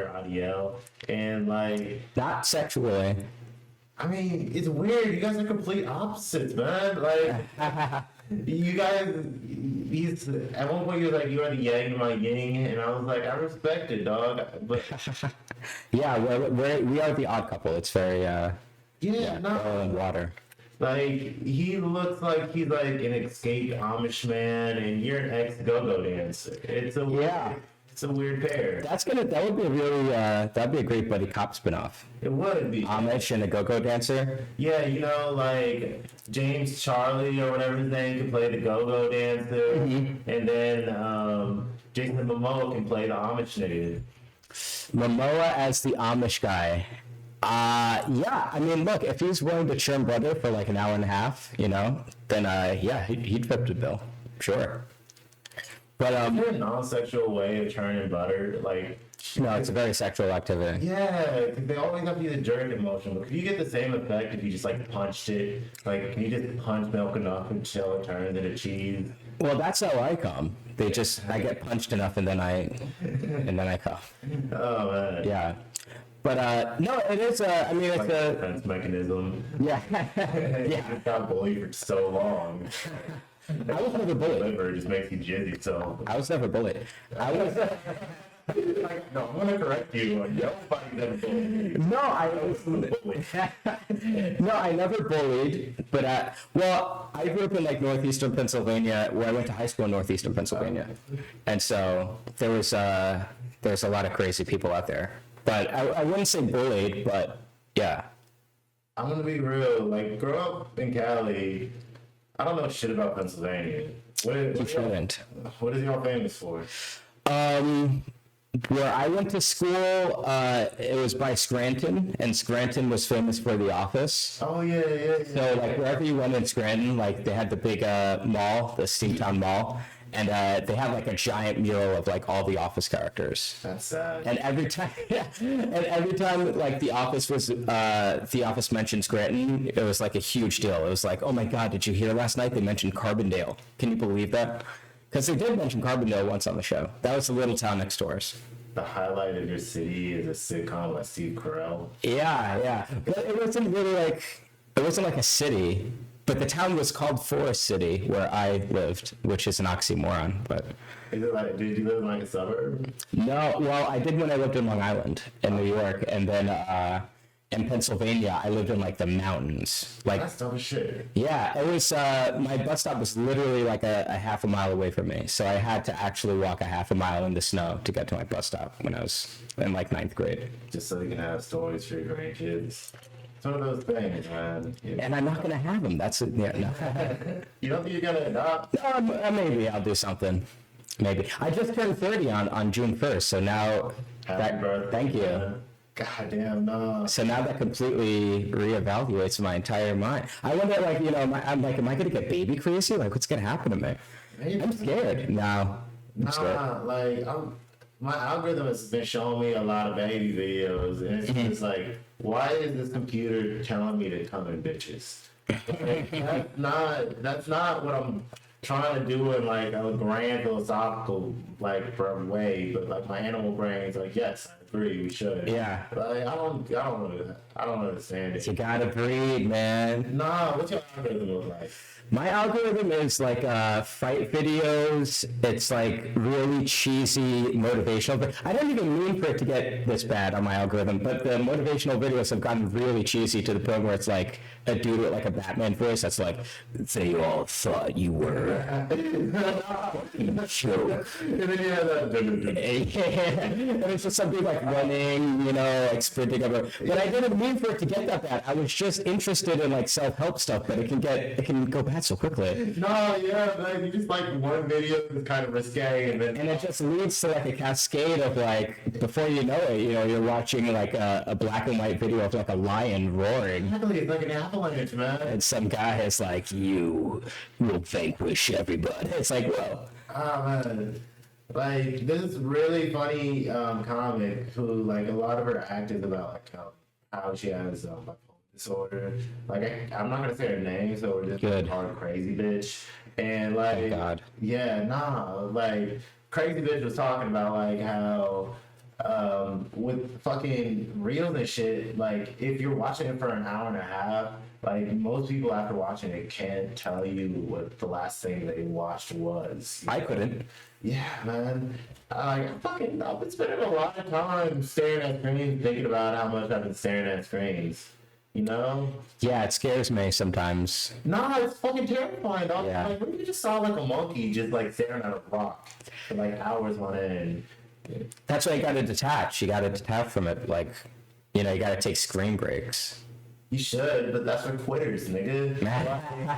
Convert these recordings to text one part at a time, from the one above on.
or Adiel, and like Not sexually. I mean, it's weird. You guys are complete opposites, man. Like, you guys, he's at one point he was like, "You are the yang to my yin," and I was like, "I respect it, dog." But Yeah, we are the odd couple. It's very yeah, no. oil and water. Like he looks like he's like an escaped Amish man, and you're an ex go-go dancer. It's a weird pair. That would be a really that'd be a great buddy cop spinoff. It would be Amish and a go-go dancer. Yeah, you know, like James Charlie or whatever his name can play the go-go dancer, and then Jason Momoa can play the Amish nigga. Momoa as the Amish guy. Yeah, I mean, look, if he's willing to churn butter for like an hour and a half, you know, then yeah, he'd flip the bill, sure. But Is there a non-sexual way of churning butter? Like, no, it's a very sexual activity. yeah, because they always have to use a jerk motion. But could you get the same effect if you just like punched it? Like, can you just punch milk enough until it turns into cheese? Well, that's how I come. I get punched enough and then I come. Oh man. Yeah. But no, it is. I mean, it's Like a defense mechanism. yeah, You yeah. just got bullied for so long. I was never bullied. Liver just makes you jizzy. So I was never bullied. I was. like, no, I'm gonna correct you. Like, nobody's ever bullied. No, no, I never bullied. But well, I grew up in like northeastern Pennsylvania, where I went to high school in northeastern Pennsylvania, and so there's a lot of crazy people out there. But I wouldn't say bullied, but yeah. I'm gonna be real. Like, grow up in Cali. I don't know shit about Pennsylvania. You shouldn't. What is y'all famous for? Where I went to school, it was by Scranton, and Scranton was famous for The Office. Oh yeah. So like wherever you went in Scranton, like they had the big mall, the Steamtown Mall, and they had like a giant mural of like all the Office characters. That's sad. And every time, like The Office mentioned Scranton, it was like a huge deal. It was like, oh my God, did you hear last night they mentioned Carbondale? Can you believe that? Because they did mention Carbondale once on the show. That was the little town next door. The highlight of your city is a sitcom by Steve Carell. Yeah. But it wasn't really like a city, but the town was called Forest City, where I lived, which is an oxymoron. But Is it like? Did you live in like a suburb? no, well, I did when I lived in Long Island in New York, and then in Pennsylvania, I lived in like the mountains. Like, That's dumb as shit. yeah, it was. My bus stop was literally like a half a mile away from me, so I had to actually walk a half a mile in the snow to get to my bus stop when I was in like 9th grade. Just so you can have stories for your grandkids. It's one of those things, man. And I'm not gonna have them. That's it. Yeah, no. You don't think you're gonna adopt? Maybe I'll do something. Maybe I just turned 30 on June 1st, so now. Happy birthday. Thank you. Man. God damn, no. So now that completely reevaluates my entire mind. I wonder, like, you know, am I gonna get baby crazy? Like, what's gonna happen to me? Maybe. I'm scared. No, I'm scared. Like my algorithm has been showing me a lot of baby videos, and it's just like, why is this computer telling me to come in bitches? Like, that's not what I'm trying to do in like a grand philosophical like way, but like my animal brain's like, yes, I agree, we should. Yeah. Like, I don't understand it. You gotta breed, man. Nah, what's your algorithm look like? My algorithm is like fight videos. It's like really cheesy motivational. But I don't even mean for it to get this bad on my algorithm. But the motivational videos have gotten really cheesy to the point where it's like a dude with like a Batman voice that's like, "They all thought you were a joke." And then you have that. And it's just some dude like running, you know, like sprinting over. But I didn't mean for it to get that bad. I was just interested in like self-help stuff, but it can go bad so quickly. No, yeah, like you just like one video is kind of risque, and then it just leads to like a cascade of like, before you know it, you know, you're watching like a black and white video of like a lion roaring. exactly, it's like an avalanche, man. And some guy is like, "You will vanquish everybody." It's like, whoa. Oh man, like this really funny comic who like a lot of her act is about like how she has bipolar disorder. Like I'm not gonna say her name, so we're just Good. call her Crazy Bitch. And like, God. yeah, nah, like Crazy Bitch was talking about like how with fucking reels and shit, like if you're watching it for an hour and a half, like most people after watching it can't tell you what the last thing they watched was. I couldn't. Yeah, man. I've been spending a lot of time staring at screens, thinking about how much I've been staring at screens. You know? Yeah, it scares me sometimes. Nah, it's fucking terrifying, dog. Yeah. Like, what if you just saw like a monkey just like staring at a rock for like hours on end? That's why you gotta detach. You gotta detach from it. Like, you know, you gotta take screen breaks. You should, but that's for quitters, nigga.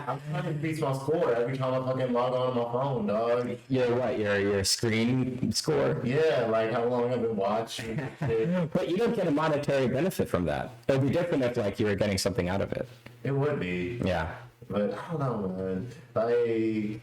I'm trying to increase my score every time I fucking log on to my phone, dog. Your what? Your screen score? Yeah, like how long I've been watching. But you don't get a monetary benefit from that. It would be different if like you were getting something out of it. It would be. Yeah. But I don't know, man. Like,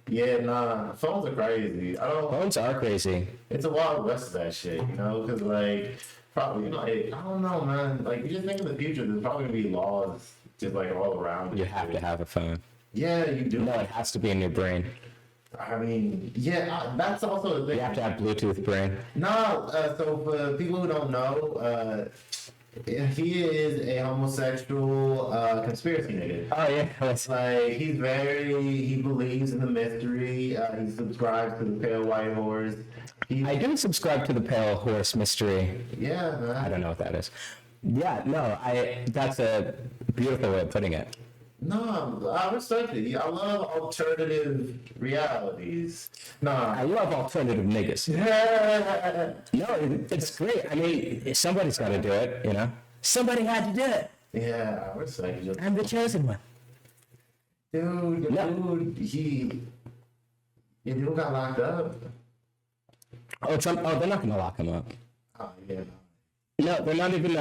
yeah, nah, phones are crazy. I don't. Phones are crazy. It's a wild west of that shit, you know? Because like, probably like I don't know, man. Like, you just think in the future, there's probably gonna be laws just like all around. You have to have a phone. Yeah, you do. No, it has to be in your brain. I mean, yeah, that's also the thing. You have to have Bluetooth brain. No, so for people who don't know, he is a homosexual conspiracy nigga. Oh yeah. Let's... Like he believes in the mystery. He subscribes to the pale white horse. I do subscribe to the Pale Horse Mystery. Yeah, man. I don't know what that is. Yeah, no, that's a beautiful way of putting it. No, I respect it. I love alternative realities. I love alternative niggas. No, it's great. I mean, somebody's got to do it, you know? Somebody had to do it. Yeah, I respect it. I'm the chosen one. Dude, your dude got locked up. Oh, Trump. Oh, they're not going to lock him up. Oh, yeah. No, they're not even.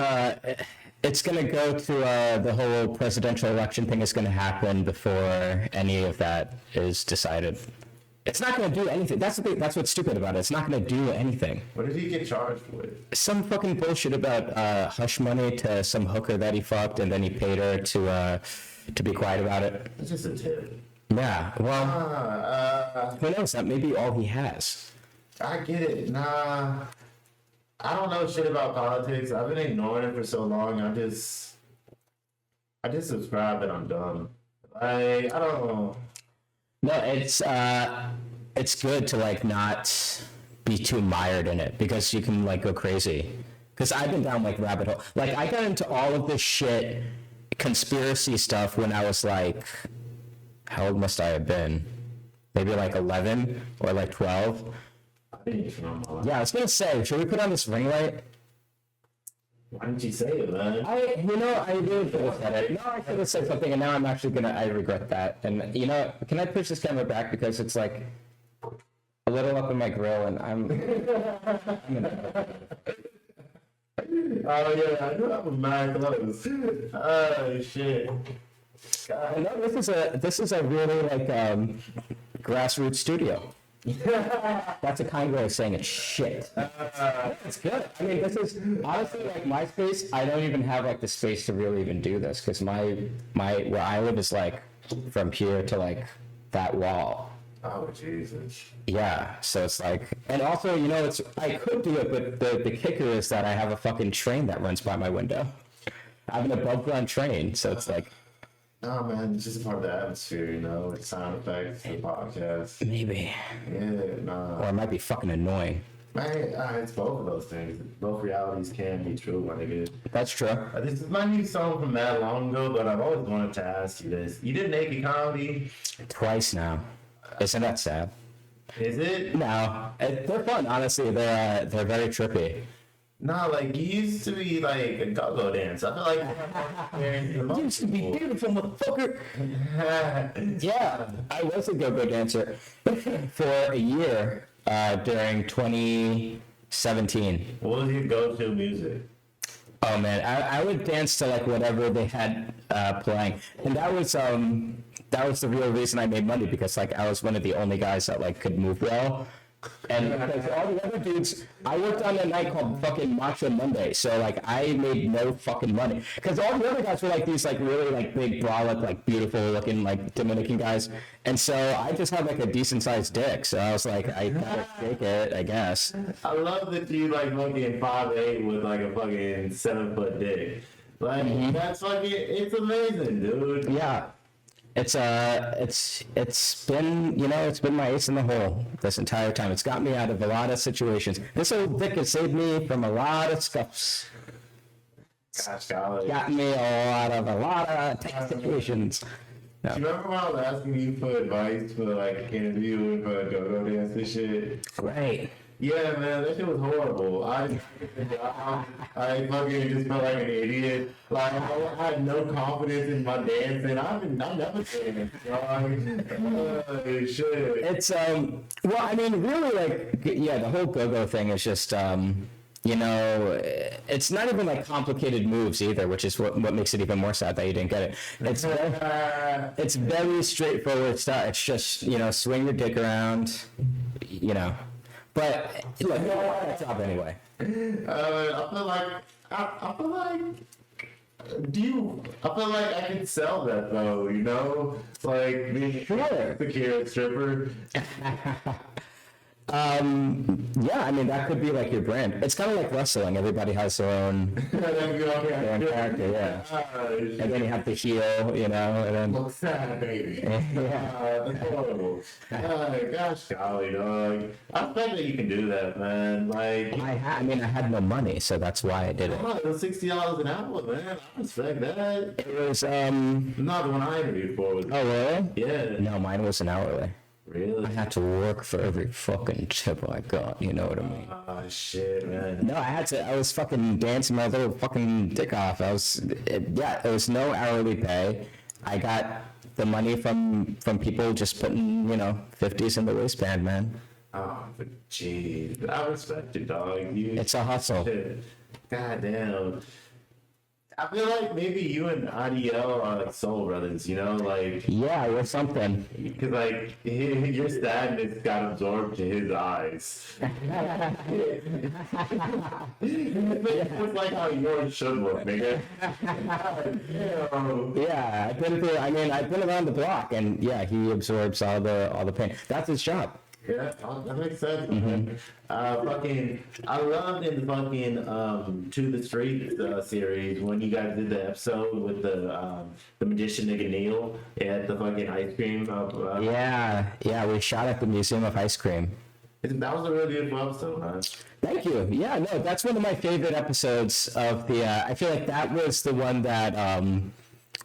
It's going to go to the whole presidential election thing is going to happen before any of that is decided. It's not going to do anything. That's the thing. That's what's stupid about it. It's not going to do anything. What did he get charged with? Some fucking bullshit about hush money to some hooker that he fucked, and then he paid her to be quiet about it. It's just a tip. Yeah. Well, who knows? That may be all he has. I get it. Nah. I don't know shit about politics. I've been ignoring it for so long. I just subscribe and I'm done. Like, I don't know. No, it's good to like not be too mired in it because you can like go crazy. Because I've been down like rabbit hole. Like I got into all of this shit, conspiracy stuff when I was like, how old must I have been? Maybe like 11 or like 12. Yeah, I was gonna say, should we put on this ring light? Why didn't you say it, man? I really should have said it. No, I should have said something, and now I'm actually I regret that. And you know, can I push this camera back because it's like a little up in my grill, and I'm gonna... Oh yeah, I do have a mad clothes. Oh shit. God. No, this is a really like grassroots studio. That's a kind way of saying it. Shit. It's good. I mean, this is honestly like MySpace. I don't even have like the space to really even do this because my where I live is like from here to like that wall. Oh Jesus. Yeah. So it's like, and also you know I could do it, but the kicker is that I have a fucking train that runs by my window. I have an above ground train, so it's like. No, man, it's just a part of the atmosphere, you know, with sound effects, the podcast. Maybe. Yeah, nah. Or it might be fucking annoying. Man, it's both of those things. Both realities can be true, my nigga. That's true. This is my new song from that long ago, but I've always wanted to ask you this. You did naked comedy? Twice now. Isn't that sad? Is it? No. They're fun, honestly. They're very trippy. Nah, like, you used to be like a go-go dancer. I feel like You used to be beautiful, motherfucker. Yeah, I was a go-go dancer for a year during 2017. What was your go-to music? Oh man, I would dance to like whatever they had playing, and that was the real reason I made money because like I was one of the only guys that like could move well. And because all the other dudes, I worked on a night called fucking Macho Monday, so like I made no fucking money. Because all the other guys were like these like really like big brolic, like beautiful looking like Dominican guys, and so I just had like a decent sized dick. So I was like, I gotta take it, I guess. I love that you like fucking 5'8" with like a fucking 7-foot dick. Like that's fucking, it's amazing, dude. Yeah. It's been, you know, it's been my ace in the hole this entire time. It's got me out of a lot of situations. This old dick has saved me from a lot of scuffs. Gosh, golly. Got me out of a lot of tight situations. Do you remember when I was asking you for advice for like an interview and for a go-go dance and shit? Right. Yeah, man, that shit was horrible. I fucking just felt like an idiot. Like I had no confidence in my dancing. I'm never danced. Shit. It's well, I mean, really, like, yeah, the whole go-go thing is just you know, it's not even like complicated moves either, which is what makes it even more sad that you didn't get it. It's very straightforward stuff. It's just, you know, swing your dick around, you know. But look, you don't want that job anyway. I feel like I feel like I feel like I can sell that though, you know? Like being Sure. secure stripper. Yeah, I mean, that could be like your brand. It's kind of like wrestling. Everybody has their own character, yeah. And then you have the heel, you know, and then... Look sad, baby. Yeah. That's horrible. Gosh, golly, dog. I respect that you can do that, man. Like, I mean, I had no money, so that's why I did it. it was $60 an hour, man. I respect that. It was, Not the one I interviewed for. oh, really? Yeah. No, mine was an hourly. Really? I had to work for every fucking tip I got, you know what I mean? Oh, shit, man. No, I was fucking dancing my little fucking dick off. It was no hourly pay. I got the money from people just putting, you know, 50s in the waistband, man. Oh, but jeez. I respect you, dog. It's a hustle. Shit. God damn. I feel like maybe you and IDL are like soul brothers, you know? Like, Yeah, or something. because like your sadness got absorbed to his eyes. It's like how yours should look, nigga. Damn. Yeah, I've been around the block, and yeah, he absorbs all the pain. That's his job. Yeah, that makes sense. Man. Fucking, I loved in the fucking To the Street series when you guys did the episode with the magician nigga Neil at the fucking ice cream. Yeah, we shot at the Museum of Ice Cream. That was a really beautiful episode, man. Thank you. Yeah, no, that's one of my favorite episodes of the. I feel like that was the one that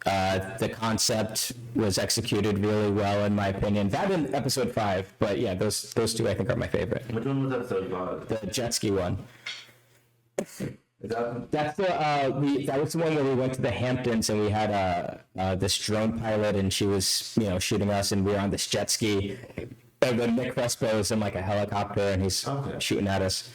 the concept was executed really well, in my opinion. That and episode 5, but yeah, those two I think are my favorite. Which one was episode 5? The jet ski one. Is that That's the that was the one where we went to the Hamptons and we had this drone pilot and she was, you know, shooting us and we were on this jet ski. And then Nick Crespo is in like a helicopter and he's shooting at us.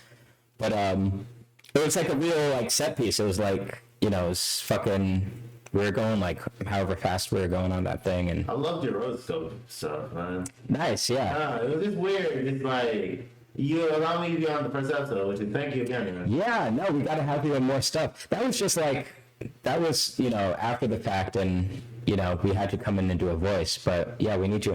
But it was like a real like set piece. It was like, you know, it was fucking. We were going like however fast we were going on that thing, and I loved your rotoscope stuff, man. nice, yeah. It was just weird. It's like you allow me to be on the first episode, which is thank you again, man. Yeah, no, we got to have even more stuff. That was just like, that was, you know, after the fact, and, you know, we had to come in and do a voice, but yeah, we need you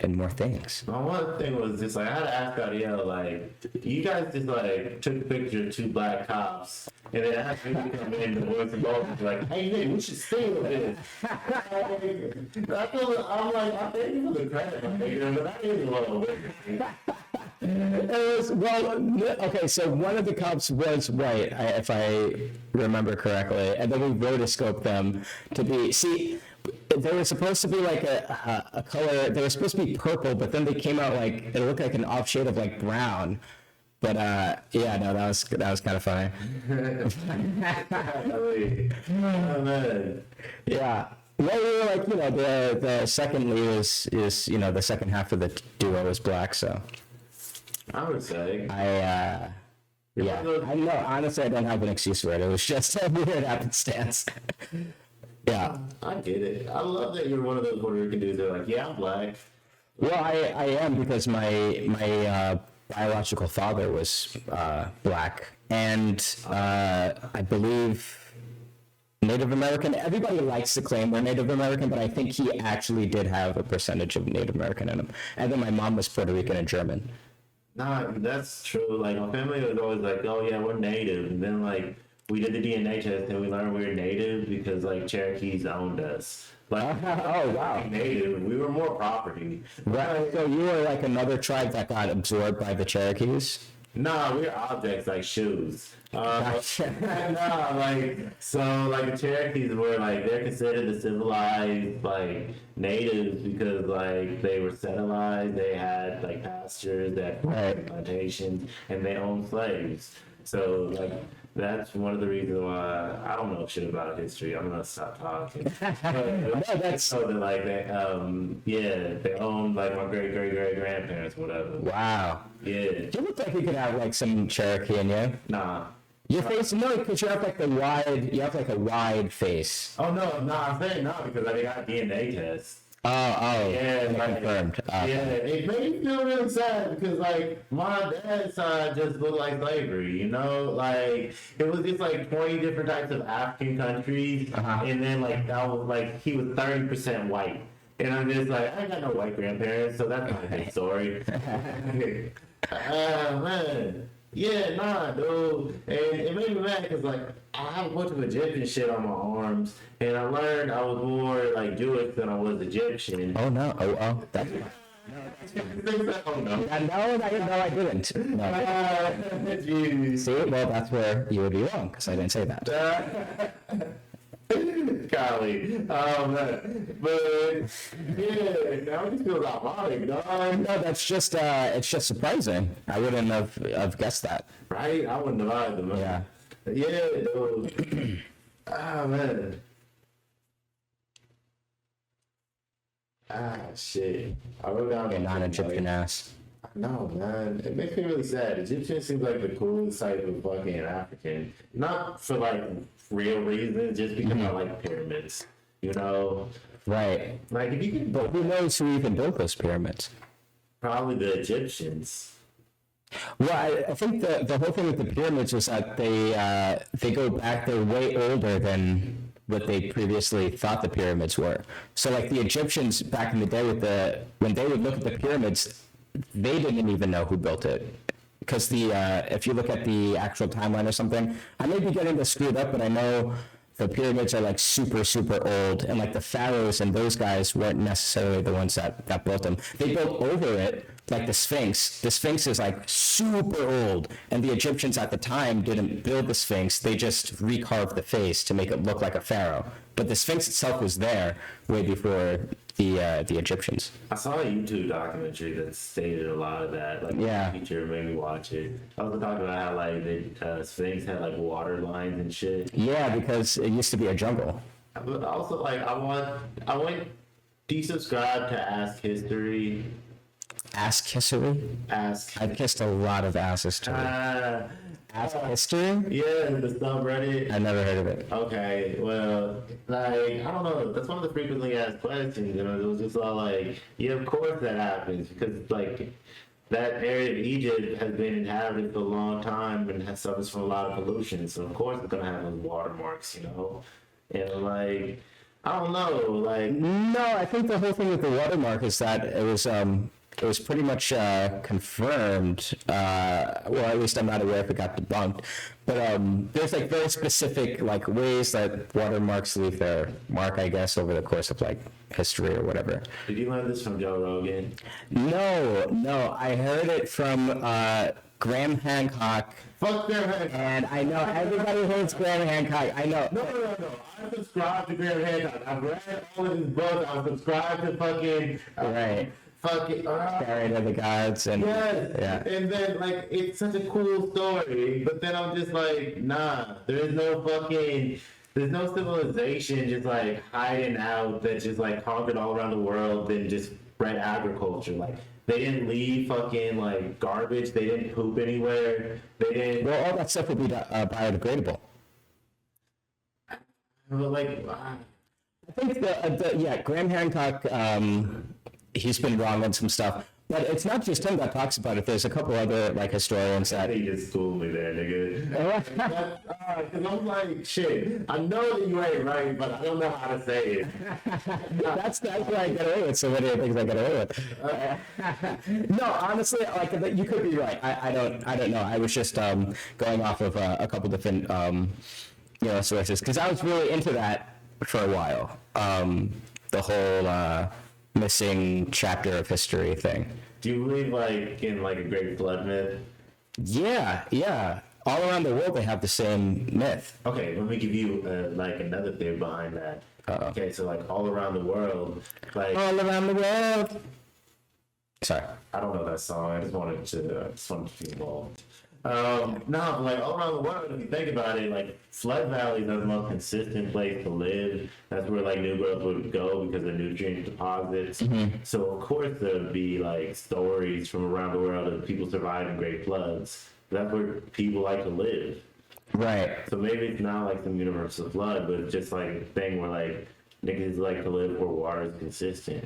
in more things. My one thing was just like, I had to ask Ariel, like, you guys just like took a picture of 2 black cops and then asked me to come in the voice and go, like, hey, man, we should stay with this. I'm like, I thank you for the credit, my nigga, but that is a little weird. It was, well, okay, so one of the cops was white, if I remember correctly, and then we rotoscoped them to be, see, they were supposed to be like a color, they were supposed to be purple, but then they came out like, it looked like an off shade of like brown. But yeah, no, that was kind of funny. Oh, man. Yeah. Well, we were like, you know, the second lead is, you know, the second half of the duo is black, so. I would say. Yeah. I know, honestly, I don't have an excuse for it. It was just a weird happenstance. Yeah. I get it. I love that you're one of those Puerto Rican dudes that are like, yeah, I'm black. Well, I am because my biological father was black, and I believe Native American. Everybody likes to claim they're Native American, but I think he actually did have a percentage of Native American in him. And then my mom was Puerto Rican and German. Nah, that's true. Like my family was always like, "Oh yeah, we're native," and then like we did the DNA test and we learned we were native because like Cherokees owned us. Like, Oh, wow. native, we were more property. Right. So you were like another tribe that got absorbed by the Cherokees? Nah, we're objects like shoes. Gotcha. Nah, like so, like the Cherokees were like they're considered the civilized like natives because like they were settled, they had like pastures, they had Right. plantations, and they owned slaves. So like that's one of the reasons why I don't know shit about history. I'm gonna stop talking. No, that's So that like they yeah they owned like my great grandparents whatever. wow. Yeah, You look like you could have like some Cherokee in you. nah. Your face, no, because you have like you have like a wide face. Oh no, I'm saying no because I got a DNA test. Oh, Yeah, like, confirmed. yeah, it made me feel really sad because like my dad's side just looked like slavery, you know, like it was just like 20 different types of African countries, and then like that was like he was 30% white, and I'm just like I ain't got no white grandparents, so that's not a good story. Man. Yeah, nah, dude. And it made me mad because, like, I have a bunch of Egyptian shit on my arms, and I learned I was more, like, Jewish than I was Egyptian. Oh no! Oh, that's. Oh, no. No, I didn't. No. Jeez. See, well, that's where you would be wrong because I didn't say that. Golly. But, yeah, now it just feels ironic, dog. No, that's just it's just surprising. I wouldn't have guessed that. Right? I wouldn't have either, man. Yeah. Yeah, dude. Man. Shit. I wrote down Okay, non-Egyptian ass. No, man. It makes me really sad. Egyptian seems like the coolest type of fucking African. Not for like real reasons, just because I like pyramids. You know? Right. Like if you could But who knows who even built those pyramids? probably the Egyptians. Well, I think the whole thing with the pyramids was that they go back. They're way older than what they previously thought the pyramids were. So, like the Egyptians back in the day, when they would look at the pyramids, they didn't even know who built it. Because if you look at the actual timeline or something, I may be getting this screwed up, but I know the pyramids are like super, super old, and like the pharaohs and those guys weren't necessarily the ones that built them. They built over it, like the Sphinx. The Sphinx is like super old, and the Egyptians at the time didn't build the Sphinx. They just recarved the face to make it look like a pharaoh. But the Sphinx itself was there way before the Egyptians. I saw a YouTube documentary that stated a lot of that. Like, Yeah. my teacher made me watch it. I was talking about how like the Sphinx had like water lines and shit. Yeah, because it used to be a jungle. But also like I want. Do you subscribe to Ask History? Ask history? Ask. I've kissed a lot of asses too. Ask history? Yeah, the subreddit. I never heard of it. Okay, well, like, I don't know. That's one of the frequently asked questions, and it was just all like, yeah, of course that happens, because, like, that area of Egypt has been inhabited for a long time and has suffers from a lot of pollution, so of course it's gonna have those watermarks, you know? And, like, I don't know, like, No, I think the whole thing with the watermark is that it was pretty much confirmed. Well, at least I'm not aware if it got debunked. But there's like very specific like ways that watermarks leave their mark, I guess, over the course of like history or whatever. did you learn this from Joe Rogan? No, I heard it from Graham Hancock. Fuck Graham Hancock. And I know everybody hates Graham Hancock. I know. No. I subscribe to Graham Hancock. I've read all of his books. I subscribe to fucking... Right. Buried of the Gods and Yes. yeah. And then like it's such a cool story, but then I'm just like, nah, there's no civilization just like hiding out that just like conquered all around the world and just spread agriculture. Like they didn't leave fucking like garbage, they didn't poop anywhere, they didn't Well, all that stuff would be biodegradable. like I think Graham Hancock, he's been wrong on some stuff, But it's not just him that talks about it. There's a couple other like historians that. They just schooled me there, nigga. Because I'm like, shit, I know that you ain't right, but I don't know how to say it. That's why I get away with so many things I get away with. No, honestly, like you could be right. I don't know. I was just going off of a couple different sources because I was really into that for a while. The whole missing chapter of history thing. Do you believe like in like a great flood myth? Yeah. All around the world, they have the same myth. Okay, let me give you like another theory behind that. Okay, so like all around the world, like all around the world. Sorry, I don't know that song. I just wanted to be involved. No, like all around the world, if you think about it, like flood valleys are the most consistent place to live. That's where like new growth would go because of nutrient deposits. So of course there would be like stories from around the world of people surviving great floods. That's where people like to live. Right. So maybe it's not like some universal flood, but it's just like a thing where like niggas like to live where water is consistent.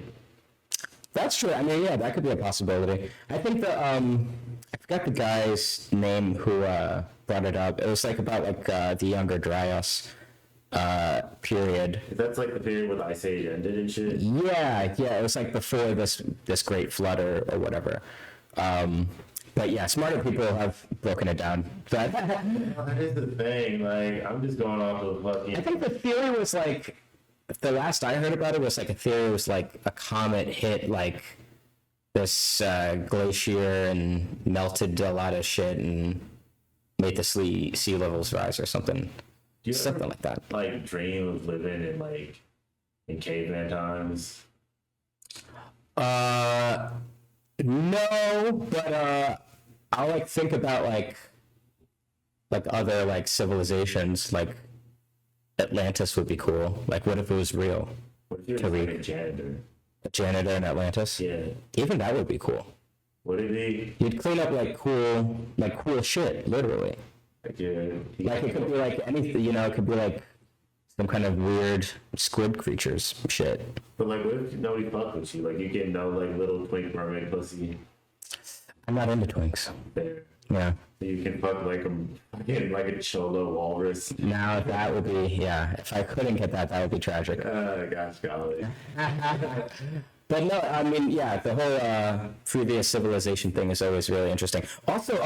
That's true. I mean, yeah, that could be a possibility. I think I forgot the guy's name who brought it up. It was like about like the Younger Dryas period. That's like the period where the Ice Age ended and shit. Yeah. It was like before this great flood or whatever. But yeah, smarter people have broken it down. But that is the thing. Like, I'm just going off of fucking. I think the theory was like, the last I heard about it was like a theory was like a comet hit like this glacier and melted a lot of shit and made the sea levels rise or something. Something like that. Like dream of living in caveman times. No, but I'll like think about like other like civilizations, like Atlantis would be cool. Like what if it was real? What if you're like a janitor? A janitor in Atlantis? Yeah. Even that would be cool. Would it be? You'd clean up like cool shit, literally. Yeah. Like it could be like anything, it could be like some kind of weird squid creatures shit. But like, what if nobody fuck with you? Like, you get no like little twink mermaid pussy. I'm not into twinks. There. Yeah. You can fuck like a cholo walrus. Now that would be, yeah. If I couldn't get that would be tragic. Gosh, golly. But no, I mean, yeah, the whole previous civilization thing is always really interesting. Also,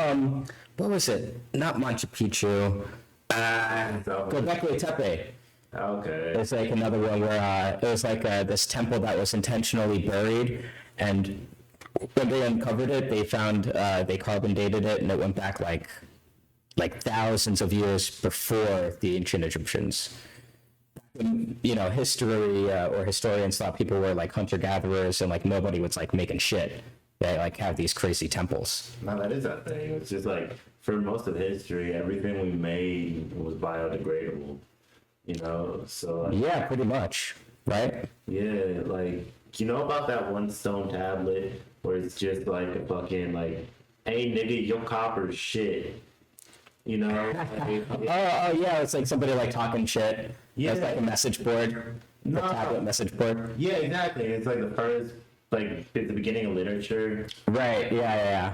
what was it? Not Machu Picchu. Göbekli Tepe. Okay. It's like another one where it was like this temple that was intentionally buried, and when they uncovered it, they found they carbon dated it, and it went back like thousands of years before the ancient Egyptians. History or historians thought people were like hunter gatherers, and like nobody was like making shit. They like have these crazy temples. No, that is that thing. It's just like for most of history, everything we made was biodegradable. So like, yeah, pretty much, right? Yeah, like about that one stone tablet where it's just like a fucking like, hey nigga, your copper's shit. Oh yeah, it's like somebody like talking shit. Yeah, it's like a message board, a tablet message board. Yeah, exactly. It's like the first, like it's the beginning of literature. Right. Yeah.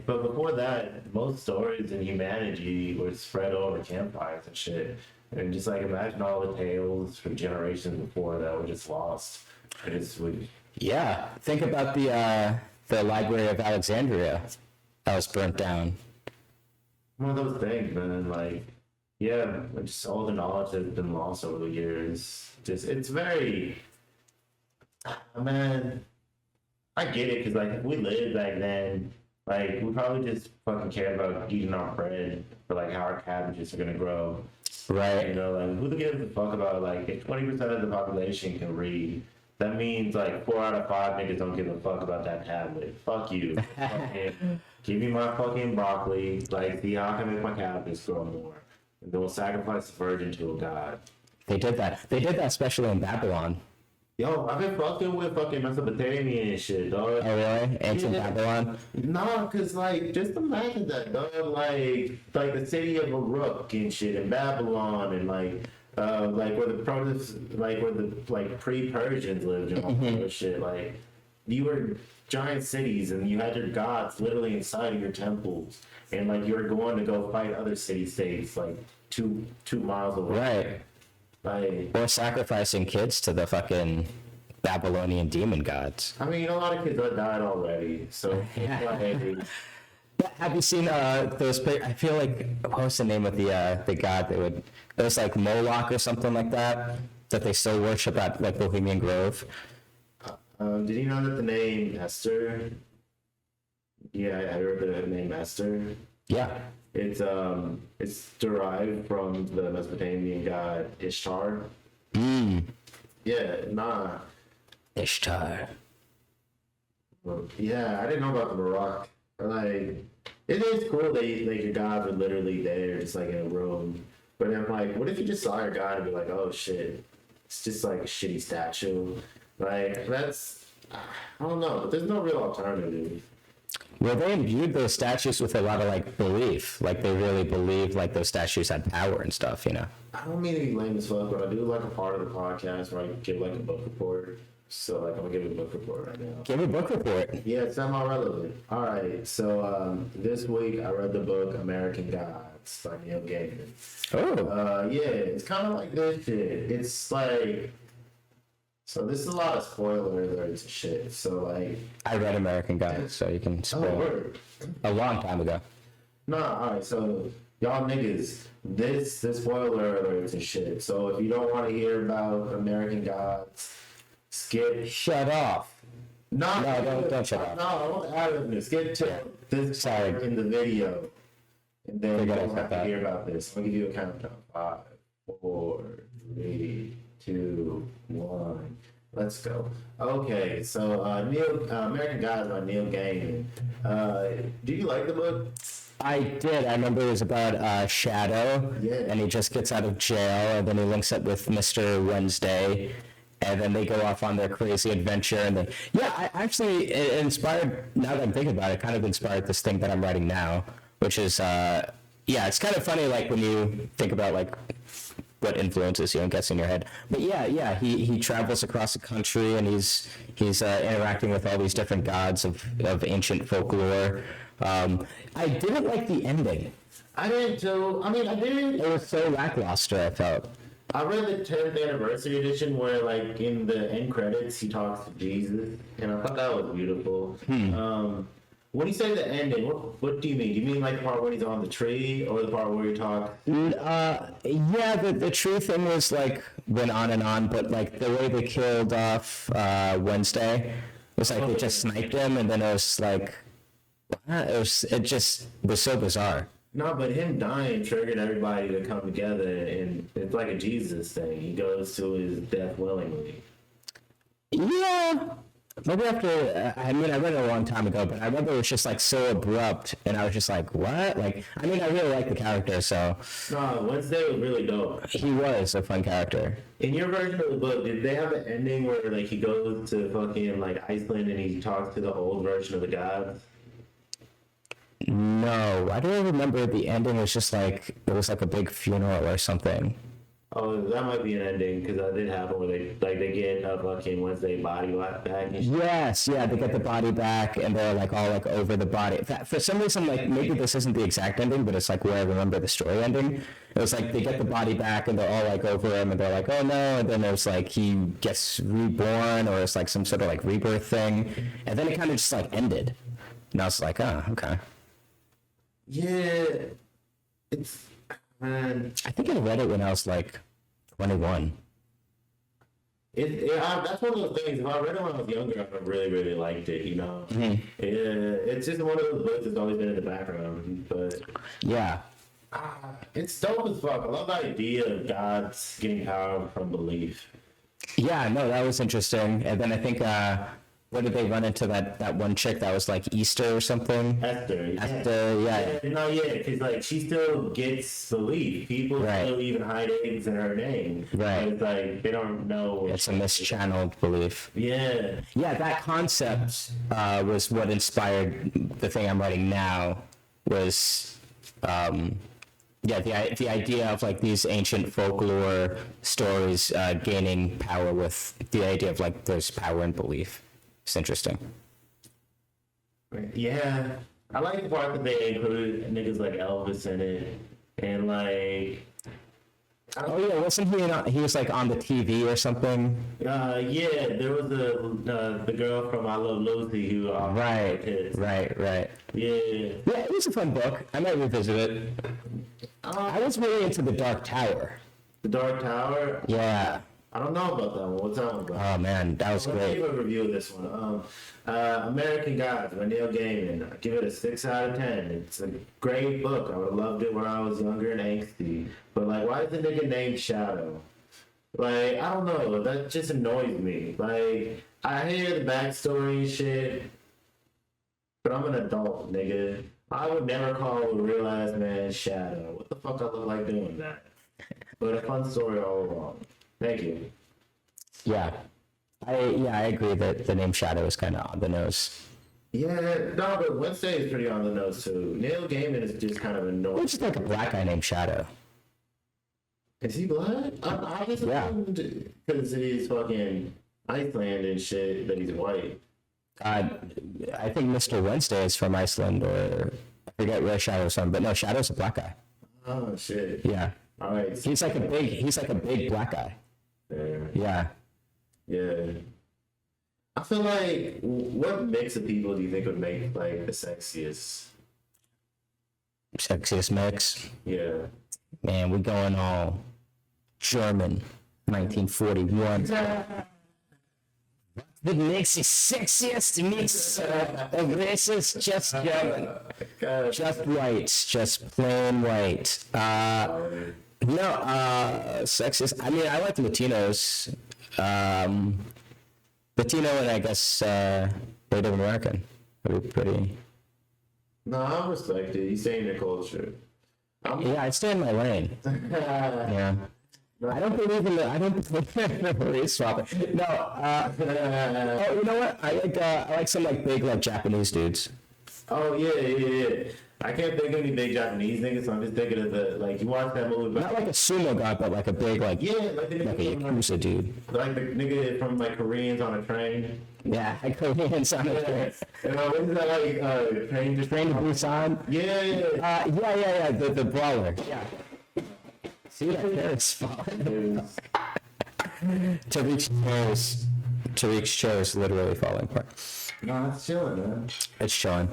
But before that, most stories in humanity were spread over campfires and shit. And just like imagine all the tales from generations before that were just lost. Yeah, think about the Library of Alexandria that was burnt down. One of those things, man. Like, yeah, just all the knowledge that's been lost over the years. It's very, man. I get it because like if we lived back then, like we probably just fucking cared about eating our bread for like how our cabbages are gonna grow. Right. Like who gives a fuck about like if 20% of the population can read, that means like 4 out of 5 niggas don't give a fuck about that tablet. Fuck you. Fucking, give me my fucking broccoli. Like see how I can make my cabbages grow more. And then we'll sacrifice the virgin to a god. They did that. They did that especially in Babylon. Yo, I've been fucking with fucking Mesopotamia and shit, dog. Oh really? Ancient Babylon? Nah, cause like just imagine that, dog. Like the city of Uruk and shit in Babylon and like where the pre-Persians lived and all that shit. Like you were giant cities, and you had your gods literally inside of your temples, and like you were going to go fight other city states like two miles away. Right. Like, Or sacrificing kids to the fucking Babylonian demon gods. I mean, a lot of kids have died already, so like, Have you seen those? I feel like what was the name of the god they would? It was like Moloch or something like that they still worship at like Bohemian Grove. did you know that the name Esther? Yeah, I heard the name Esther. Yeah. It's derived from the Mesopotamian god Ishtar. Yeah, nah. Ishtar. Yeah, I didn't know about the Baroque. Like, it is cool that like your gods are literally there, just like in a room. But then, like, what if you just saw your god and be like, oh shit, it's just like a shitty statue? Like, that's, I don't know, but there's no real alternative. Well, they imbued those statues with a lot of like belief, like they really believed like those statues had power and stuff, you know. I don't mean to be lame as fuck, but I do like a part of the podcast where I give like a book report. So like I'm gonna give you a book report right now. Give a book report. Yeah, it's semi-relevant. All right, so this week I read the book American Gods by Neil Gaiman. Oh. Yeah, it's kind of like this shit. It's like, so this is a lot of spoiler alerts and shit. So like, I read American Gods, so you can spoil it. A long time ago. Nah, all right, so y'all niggas, this spoiler alerts and shit. So if you don't want to hear about American Gods, skip. Shut off. No, don't shut off. No, I want to add this. Skip to this part in the video, and then you don't have to hear about this. I'll give you a countdown. 5, 4, 3, 2, 1. Let's go. Okay, so American Gods by Neil Gaiman. Do you like the book? I did. I remember it was about Shadow, and he just gets out of jail, and then he links up with Mr. Wednesday, and then they go off on their crazy adventure, and then it inspired. Now that I'm thinking about it, kind of inspired this thing that I'm writing now, which is it's kind of funny, like when you think about like what influences you and gets in your head. But he travels across the country, and he's interacting with all these different gods of ancient folklore. I didn't like the ending. I didn't too. I mean, I did. It was so lackluster, I felt. I read the 10th anniversary edition where, like, in the end credits, he talks to Jesus, and I thought that was beautiful. When you say the ending, what do you mean? Do you mean like the part when he's on the tree, or the part where you talk? The tree thing was like went on and on, but like the way they killed off Wednesday was like they just sniped him, and then it was like it just was so bizarre. No, but him dying triggered everybody to come together, and it's like a Jesus thing. He goes to his death willingly. Yeah. Maybe after, I mean, I read it a long time ago, but I remember it was just like so abrupt, and I was just like, what? Like, I mean, I really like the character, so. No, Wednesday was really dope. He was a fun character. In your version of the book, did they have an ending where, like, he goes to fucking, like, Iceland and he talks to the old version of the gods? No, I don't remember. The ending was just like, it was like a big funeral or something. Oh, that might be an ending, because that did happen where they get a fucking Wednesday body back and shit. Yes, yeah, they get the body back, and they're like all like over the body. For some reason, like maybe this isn't the exact ending, but it's like where I remember the story ending. It was like they get the body back, and they're all like over him, and they're like, oh no, and then there's like he gets reborn, or it's like some sort of like rebirth thing, and then it kind of just like ended, and I was like, oh, okay. Yeah, it's, man. I think I read it when I was like 21. That's one of those things. If I read it when I was younger, I really, really liked it, you know? Mm-hmm. It's just one of those books that's always been in the background, but... Yeah. It's dope as fuck. I love the idea of God's getting power from belief. Yeah, no, that was interesting. And then I think... what did they run into that one chick that was like Easter or something? Esther, yeah. Because like she still gets belief. People still even hide eggs in her name. Right. It's like they don't know. It's a mischanneled belief. Yeah. Yeah, that concept was what inspired the thing I'm writing now. Was the idea of like these ancient folklore stories gaining power with the idea of like there's power in belief. It's interesting. Yeah, I like the part that they included niggas like Elvis in it, and like, Oh yeah, wasn't he? He was like on the TV or something. yeah, there was the girl from I Love Lucy who Right. Yeah, Yeah, it was a fun book. I might revisit it. I was really into The Dark Tower. The Dark Tower. Yeah. I don't know about that one. What's that one about? Oh man, that was Let's great. give a review of this one. American Gods by Neil Gaiman. I give it a 6 out of 10. It's a great book. I would have loved it when I was younger and angsty. But like, why is the nigga named Shadow? Like, I don't know. That just annoys me. Like, I hear the backstory and shit, but I'm an adult, nigga. I would never call a real ass man Shadow. What the fuck I look like doing that? But a fun story all along. Thank you. Yeah. I agree that the name Shadow is kind of on the nose. Yeah, no, but Wednesday is pretty on the nose too. Neil Gaiman is just kind of annoying. It's just like a black guy named Shadow. Is he black? I just assumed because he's fucking Iceland and shit that he's white. I think Mr. Wednesday is from Iceland, or I forget where Shadow's from, but no, Shadow's a black guy. Oh shit. Yeah. All right. He's like a big black guy. Yeah. Yeah. I feel like what mix of people do you think would make like the sexiest? Sexiest mix. Yeah. Man, we're going all German, 1941. The mix is sexiest mix of races, just German. Just white, just plain white. Sexist. I mean, I like Latinos. Latino and I guess Native American would be pretty. No, I respect it. You stay in your culture. Yeah, I stay in my lane. Yeah. I don't believe in the race swapping. No. Oh, you know what? I like some like big like Japanese dudes. Oh yeah. I can't think of any big Japanese niggas, so I'm just thinking of the like you watch that movie. Not like a sumo guy, but like a big like like the like a nigga from Yakuza dude. like the nigga from like Koreans on a train. Yeah, like Koreans on a train. What is that like? Train to Busan. Yeah. Yeah. The brawler. Yeah. See that hair is falling. Tariq's chair is literally falling apart. No, it's chilling, man. It's chilling.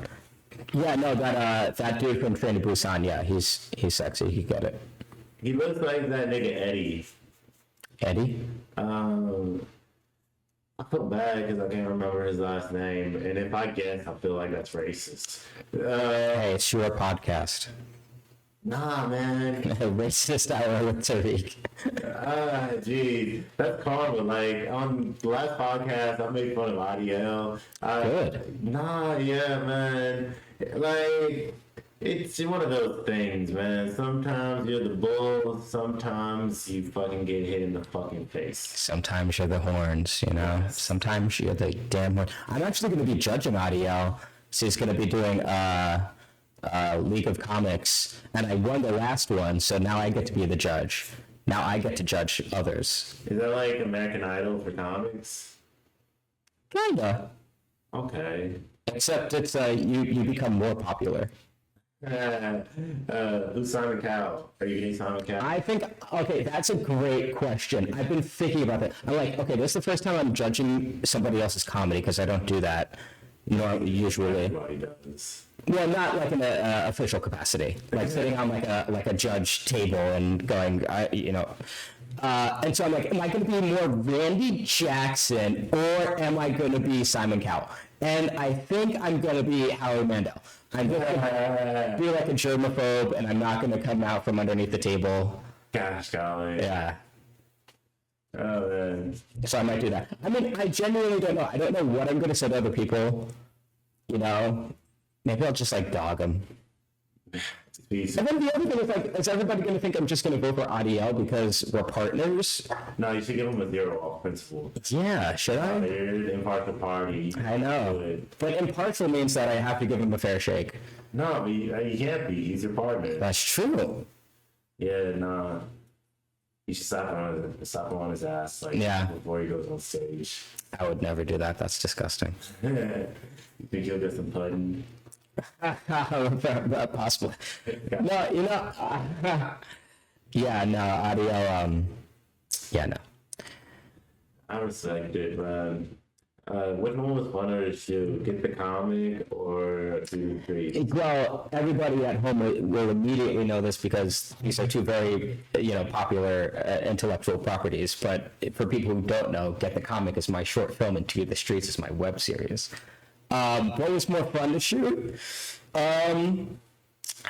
Yeah, no, that dude from Train to Busan, yeah, he's sexy. He get it. He looks like that nigga Eddie. Eddie? I feel bad because I can't remember his last name, and if I guess, I feel like that's racist. Hey, it's your podcast. Nah, man. Racist hour with Tariq. Geez, that's karma. Like on the last podcast, I made fun of IDL. Good. Nah, yeah, man. Like it's one of those things, man. Sometimes you're the bull. Sometimes you fucking get hit in the fucking face. Sometimes you're the horns, you know. Sometimes you're the damn horn. I'm actually going to be judging IDL. So he's going to be doing League of Comics, and I won the last one, so now I get to be the judge. Now I get to judge others. Is that like American Idol for comics? Kinda. Okay. Except it's you become more popular. Who's Simon Cowell? Are you getting Simon Cowell? I think, okay, that's a great question. I've been thinking about that. I'm like, okay, this is the first time I'm judging somebody else's comedy, because I don't do that usually. Everybody does. Well, not like in an official capacity, like sitting on like a judge table and going, and so I'm like, am I going to be more Randy Jackson or am I going to be Simon Cowell? And I think I'm going to be Howie Mandel. I'm going to be like a germaphobe, and I'm not going to come out from underneath the table. Gosh, golly. Yeah. Oh, man. So I might do that. I mean, I genuinely don't know. I don't know what I'm going to say to other people. You know, maybe I'll just like dog them. And then the other thing is like, is everybody going to think I'm just going to vote for IDL because we're partners? No, you should give him a 0-off principle. Yeah, should I? You're impartial party. I know. But impartial means that I have to give him a fair shake. No, you can't be. He's your partner. That's true. Yeah, nah. You should slap him on his ass, like, Yeah. before he goes on stage. I would never do that. That's disgusting. You think he'll get some pudding? Possibly. No, you know. Yeah, no, audio. Yeah, no. I respect it, man. Which one was funner to shoot? Get the comic or do the treat? Well, everybody at home will immediately know this because these are two very, popular intellectual properties. But for people who don't know, Get the Comic is my short film, and To the Streets is my web series. What was more fun to shoot?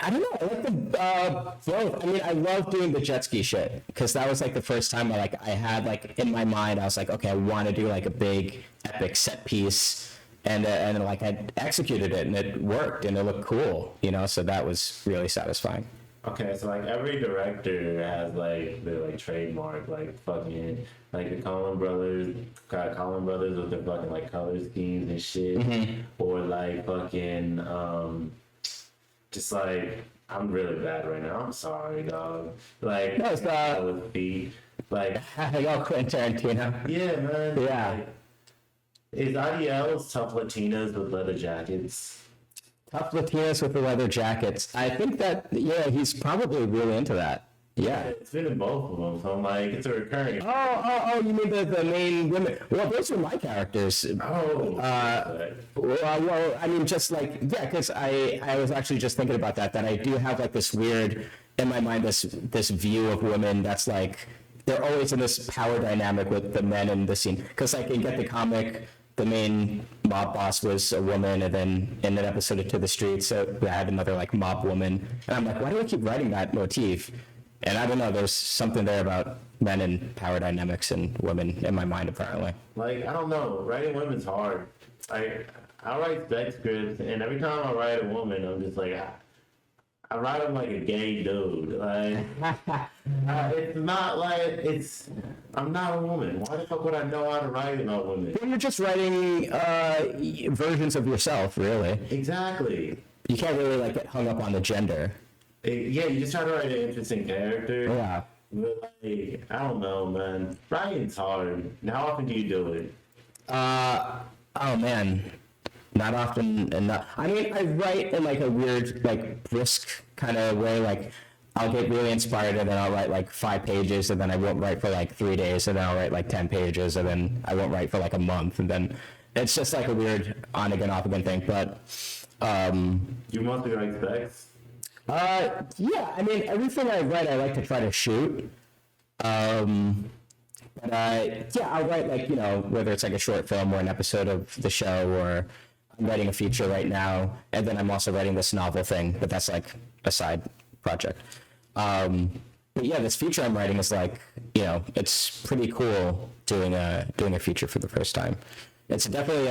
I don't know. I like the both. I mean, I love doing the jet ski shit because that was like the first time I had like in my mind I was like, okay, I want to do like a big epic set piece, and like I executed it and it worked and it looked cool, So that was really satisfying. Okay, so like every director has like their like trademark, like fucking like the Coen brothers got Coen brothers with their fucking like color schemes and shit, or like fucking just like I'm really bad right now. I'm sorry, dog. Like No, it's with feet, like Yo, Quentin Tarantino. yeah, man. Yeah. Like, is IDL's Tough Latinas with leather jackets? Tough Latinas with the leather jackets. I think that he's probably really into that. Yeah. It's been in both of them, so I'm like, it's a recurring. Oh, you mean the main women? Well, those were my characters. Well, I mean, just like, yeah, because I was actually just thinking about that I do have like this weird, in my mind, this view of women that's like, they're always in this power dynamic with the men in the scene. Because like in Get the Comic, the main mob boss was a woman, and then in an episode of To the Streets, I had another like mob woman. And I'm like, why do I keep writing that motif? And I don't know, there's something there about men and power dynamics and women in my mind, apparently. Like, I don't know, writing women's hard. I write sex scripts, and every time I write a woman, I'm just like, I write them like a gay dude. Like, it's not like, I'm not a woman. Why the fuck would I know how to write about women? Well, you're just writing versions of yourself, really. Exactly. You can't really like get hung up on the gender. Yeah, you just try to write an interesting character. Yeah. But like, I don't know, man. Writing's hard. How often do you do it? Oh man, not often enough. I mean, I write in like a weird, like brisk kind of way. Like, I'll get really inspired and then I'll write like 5 pages, and then I won't write for like 3 days, and then I'll write like 10 pages, and then I won't write for like a month, and then it's just like a weird on again, off again thing. But You mostly write sex? yeah, I mean, everything I write, I like to try to shoot. But yeah, I'll write like, whether it's like a short film or an episode of the show, or I'm writing a feature right now, and then I'm also writing this novel thing, but that's like a side project. But yeah, this feature I'm writing is like, it's pretty cool doing a feature for the first time. It's definitely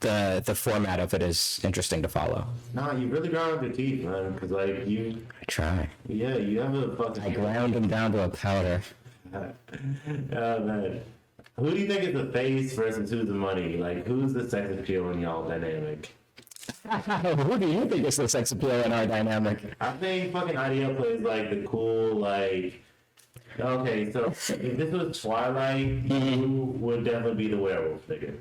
the format of it is interesting to follow. Nah, you really ground your teeth, man. Because like you, I try. yeah, you have a fucking. I ground them down to a powder. Oh man, who do you think is the face versus who's the money? Like, who's the sex appeal in y'all dynamic? Who do you think is the sex appeal in our dynamic? I think fucking Idea plays like the cool like. Okay, so if this was Twilight, you would definitely be the werewolf nigga.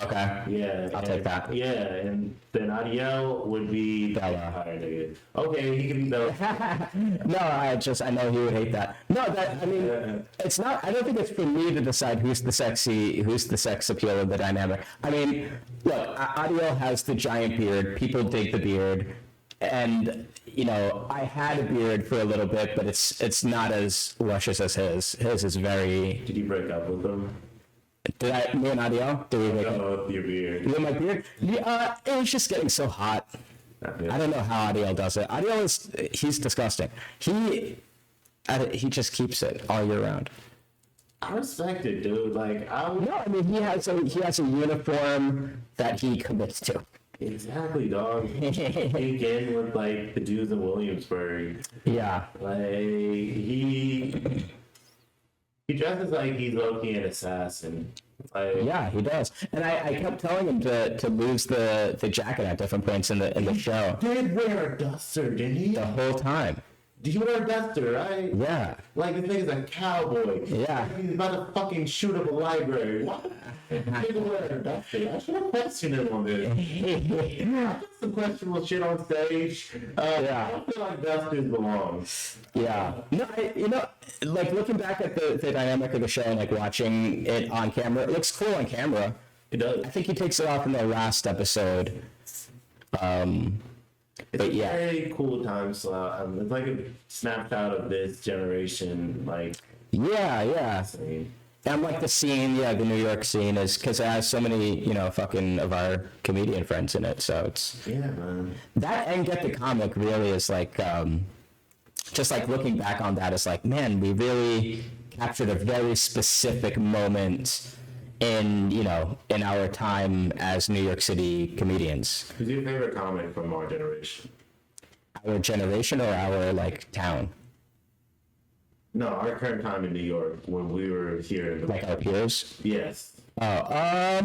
Okay. Yeah, I'll take that. Yeah, and then Adiel would be the Bella. vampire nigga. Okay, he can be Bella. No, I know he would hate that. No, it's not. I don't think it's for me to decide who's the sex appeal in the dynamic. I mean, look, Adiel has the giant beard. People dig the beard, and I had a beard for a little bit, but it's not as luscious as his. His is very. Did you break up with him? Me and Adiel? Did we break up? No, with your beard. With my beard? Yeah, it was just getting so hot. I don't know how Adiel does it. Adiel he's disgusting. He just keeps it all year round. I respect it, dude. Like, No, I mean he has a uniform that he commits to. Exactly, dog. He came with like the Jews in Williamsburg. Yeah. Like he dresses like he's low-key an assassin. Like, Yeah, he does. And I kept telling him to lose the jacket at different points in the show he did wear a duster, didn't he? the whole time. You wear a duster, right? Yeah. Like this nigga's a cowboy. Yeah. He's about to fucking shoot up a library. What? Nigga wear a duster. I should have questioned him on this. I put some questionable shit on stage. Yeah. I don't feel like dusters belong. Yeah. No, like looking back at the dynamic of the show and like watching it on camera, it looks cool on camera. It does. I think he takes it off in the last episode. It's But a yeah. very cool time slot. It's like a snapshot of this generation. Like, Yeah. scene. And like the scene, the New York scene is because it has so many, fucking of our comedian friends in it. So it's Yeah, man. that and Get the Comic really is like, just like looking back on that, it's like, man, we really captured a very specific moment in, in our time as New York City comedians. Who's your favorite comic from our generation? Our generation or our like town? No, our current time in New York when we were here. In the Like our peers? Yes. Oh, I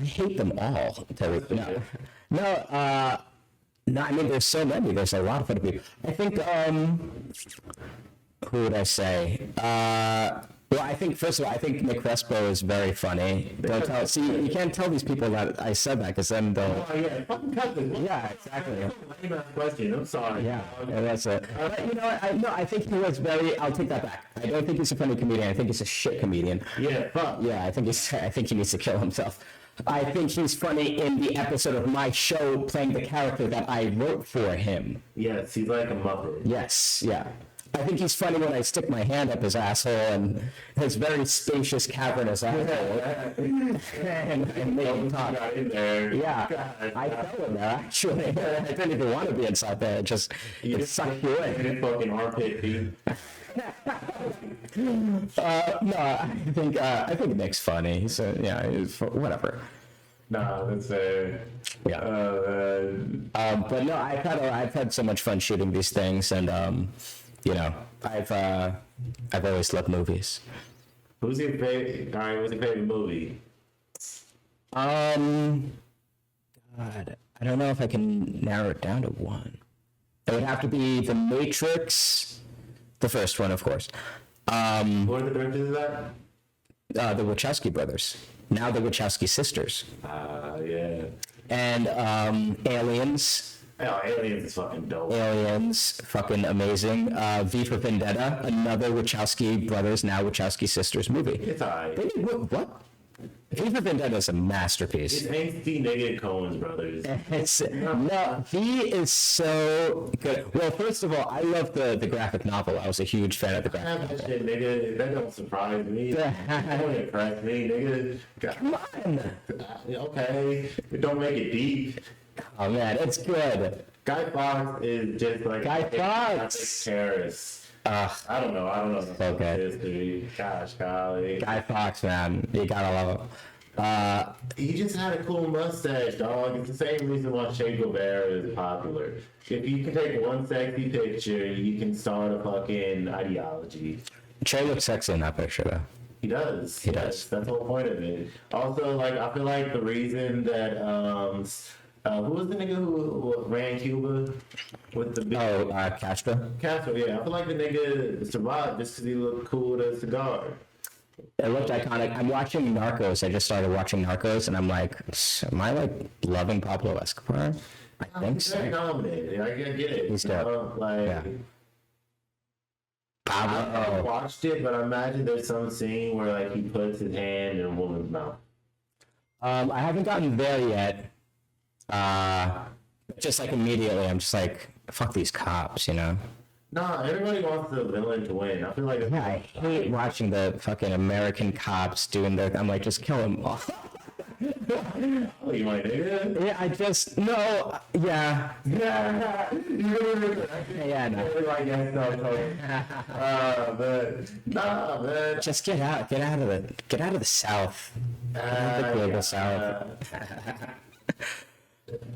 hate them all. No, I mean, there's so many. There's a lot of other people. I think, who would I say? Well, I think, first of all, I think Nick Crespo is very funny. Don't tell, see, you can't tell these people that I said that, because then they'll... Oh, yeah. Fucking cut this. Yeah, exactly. Lame-ass question. I'm sorry. Yeah, that's it. But, I think he was very... I'll take that back. I don't think he's a funny comedian. I think he's a shit comedian. Yeah, fuck. Yeah, I think he needs to kill himself. I think he's funny in the episode of my show playing the character that I wrote for him. Yes, he's like a muppet. Yes, yeah. I think he's funny when I stick my hand up his asshole and his very spacious, cavernous asshole and make him talk. Got in there. Yeah, God, I fell in there, actually. I didn't even want to be inside there. It sucked you in. His fucking armpit, dude. No, I think Nick's funny. He's whatever. Nah, that's Yeah. But no, I've had so much fun shooting these things, and I've always loved movies. Who's your favorite? All right, what's your favorite movie? God, I don't know if I can narrow it down to one. It would have to be The Matrix, the first one, of course. Who are the directors of that? The Wachowski brothers, now the Wachowski sisters, Yeah. and Aliens. Oh, Aliens is fucking dope. Aliens, fucking amazing. V for Vendetta, another Wachowski brothers, now Wachowski sisters movie. It's alright. They did what? V for Vendetta is a masterpiece. It's angsty nigga Coen's brothers. He is so good. Well, first of all, I love the graphic novel. I was a huge fan of the graphic That novel. shit, nigga. That don't surprise me. That don't impress me, nigga. Come on. Okay. It don't make it deep. Oh man, it's good. Guy Fawkes is just like Guy Fawkes. Paris. I don't know. Okay. History. Gosh, golly. Guy Fawkes, man, you gotta love him. He just had a cool mustache, dog. It's the same reason why Che Guevara is popular. If you can take one sexy picture, you can start a fucking ideology. Che looks sexy in that picture, though. He does. He does. That's the whole point of it. Also, like, I feel like the reason that who was the nigga who ran Cuba with the big Castro. Castro? Yeah, I feel like the nigga survived just because he looked cool with a cigar. It looked iconic. I'm watching Narcos. I just started watching Narcos, and I'm like, am I like loving Pablo Escobar? I think He's very so. dominated. I get it. He's you know? dope. Like, Yeah. I haven't Pablo. watched it, but I imagine there's some scene where like he puts his hand in a woman's mouth. I haven't gotten there yet. Just like immediately, I'm just like, fuck these cops, Nah, everybody wants the villain to win. I feel like Yeah, I hate watching the fucking American cops doing their. I'm like, just kill them all. Oh, you my nigga. Yeah, I just no. Yeah. Yeah, Yeah, no. Like, yes, no, totally. But nah, man. Just get out of the South. Get out of the global South.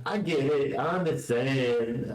I get it. I understand.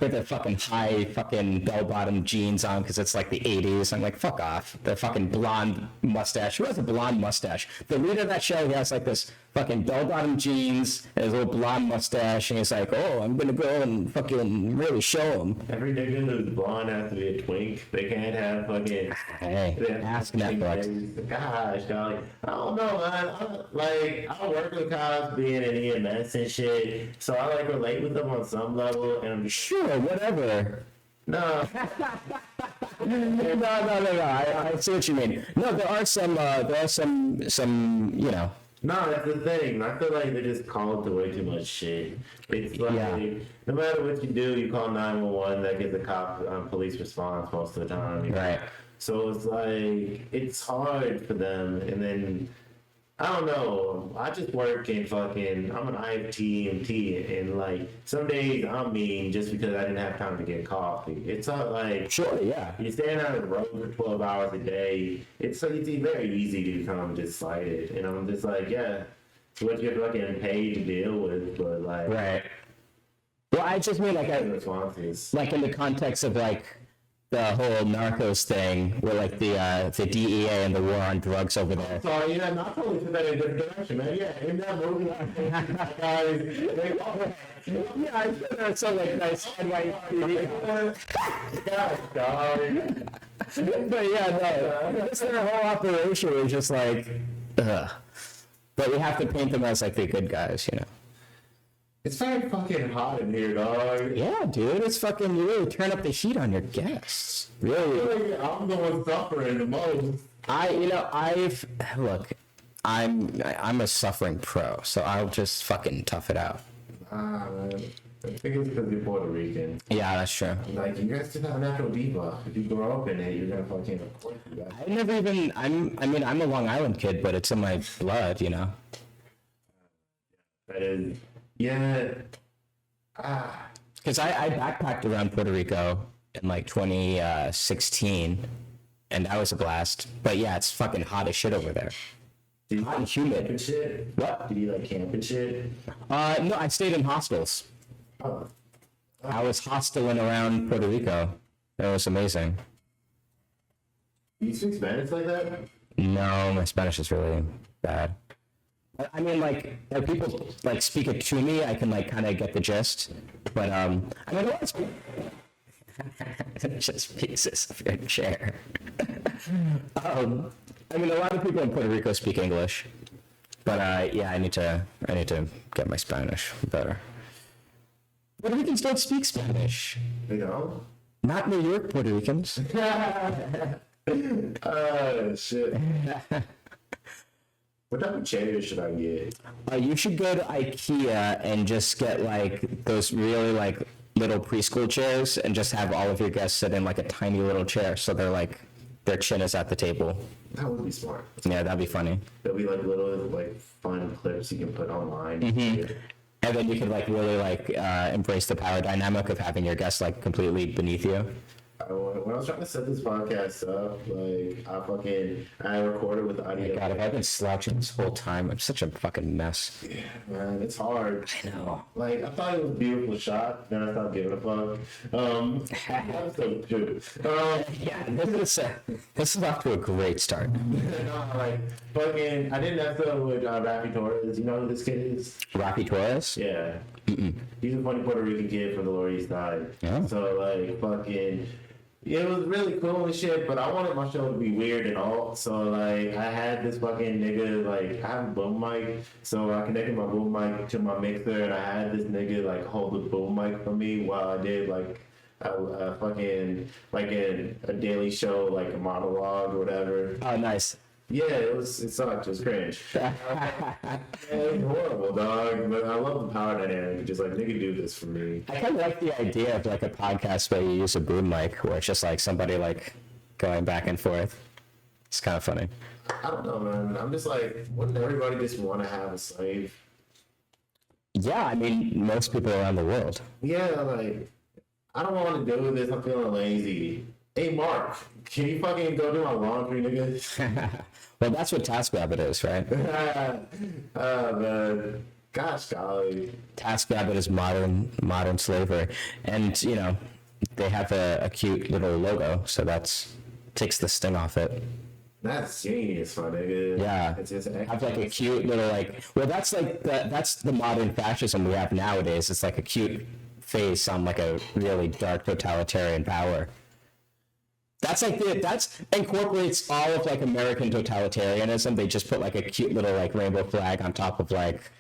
With the fucking high fucking bell-bottom jeans on because it's like the 80s. I'm like, fuck off. The fucking blonde mustache. Who has a blonde mustache? The leader of that show, he has like this fucking bell-bottom jeans, and his little blonde mustache, and he's like, "Oh, I'm gonna go and fucking really show him." Every nigga who's blonde has to be a twink. They can't have fucking. Hey, ask Netflix. Gosh, golly. I don't know, man. I work with cops being in EMS and shit, so I like relate with them on some level, and I'm just Sure, whatever. no. No. I see what you mean. No, there are some, you know. No, that's the thing. I feel like they just call to way too much shit. It's like, no matter what you do, you call 911, that gets a cop police response most of the time. You know? Right. So it's like, it's hard for them. And then, I don't know. I just work in fucking, I'm an IFTMT, and like, some days I'm mean just because I didn't have time to get coffee. It's not like, Sure, yeah. you're staying on the road for 12 hours a day. It's very easy to become just slighted. And I'm just like, yeah, it's what you're fucking paid to deal with, but like, Right. Well, I just mean the responses. like in the context of like the whole narcos thing, where like the DEA and the war on drugs over there. Sorry, yeah, not totally took that in a different direction, man. Yeah, in that movie, Yeah, I feel that's so like nice NYPD. gosh, dog. But yeah, no, this their whole operation was just like, ugh. But we have to paint them as like the good guys, you know. It's very fucking hot in here, dog. Yeah, dude, it's fucking, you really turn up the heat on your guests. Really. I'm the one suffering the most. Look, I'm a suffering pro, so I'll just fucking tough it out. Man. I think it's because you're Puerto Rican. Yeah, that's true. Like, you guys just have a natural diva. If you grow up in it, you're gonna fucking, of course you guys. I never even, I'm a Long Island kid, but it's in my blood, you know? That is, yeah. Because I backpacked around Puerto Rico in like 2016, and that was a blast. But yeah, it's fucking hot as shit over there. Did you Hot and like camp humid. and shit? What? Did you like camp and shit? No, I stayed in hostels. Oh. I was hosteling around Puerto Rico. That was amazing. You speak Spanish like that? No, my Spanish is really bad. I mean, like people like speak it to me, I can like kind of get the gist. But I mean, a lot of just pieces of your chair. I mean, a lot of people in Puerto Rico speak English, but yeah, I need to get my Spanish better. Puerto Ricans don't speak Spanish. You know? Not New York Puerto Ricans. Shit. What type of chairs should I get? You should go to IKEA and just get like those really like little preschool chairs and just have all of your guests sit in like a tiny little chair so they're like their chin is at the table. That would be smart. Yeah, that'd be funny. There'll be like little like fun clips you can put online. And then you can like really like embrace the power dynamic of having your guests like completely beneath you. When I was trying to set this podcast up, like I recorded with audio. God, if I've been slouching this whole time, I'm such a fucking mess. Yeah, man, it's hard. I know. Like, I thought it was a beautiful shot, then I stopped giving a fuck. Episode 2. Yeah, this is off to a great start. Like, fucking, I did an episode with Rafi Torres. You know who this kid is? Rafi Torres? Yeah. He's a funny Puerto Rican kid from the Lower East Side. Yeah. So, like, fucking, it was really cool and shit, but I wanted my show to be weird and all. So, like, I had this fucking nigga, like, I have a boom mic. So, I connected my boom mic to my mixer, and I had this nigga, like, hold the boom mic for me while I did, like, a fucking, like, a daily show, like, a monologue or whatever. Oh, nice. Yeah, it sucked. It was cringe. Yeah, it was horrible, dog. But I love the power dynamic. Just like, nigga, do this for me. I kind of like the idea of like a podcast where you use a boom mic, where it's just like somebody like going back and forth. It's kind of funny. I don't know, man. I'm just like, wouldn't everybody just want to have a slave? Yeah, I mean, most people around the world. Yeah, like, I don't want to do this. I'm feeling lazy. Hey, Mark, can you fucking go do my laundry, nigga? Well, that's what TaskRabbit is, right? Man. Gosh, golly. TaskRabbit is modern slavery, and you know, they have a cute little logo, so that's takes the sting off it. That's genius, my nigga. Yeah. It's just Have like a cute little like, well, that's like that's the modern fascism we have nowadays. It's like a cute face on like a really dark totalitarian power. That's like that's incorporates all of like American totalitarianism. They just put like a cute little like rainbow flag on top of like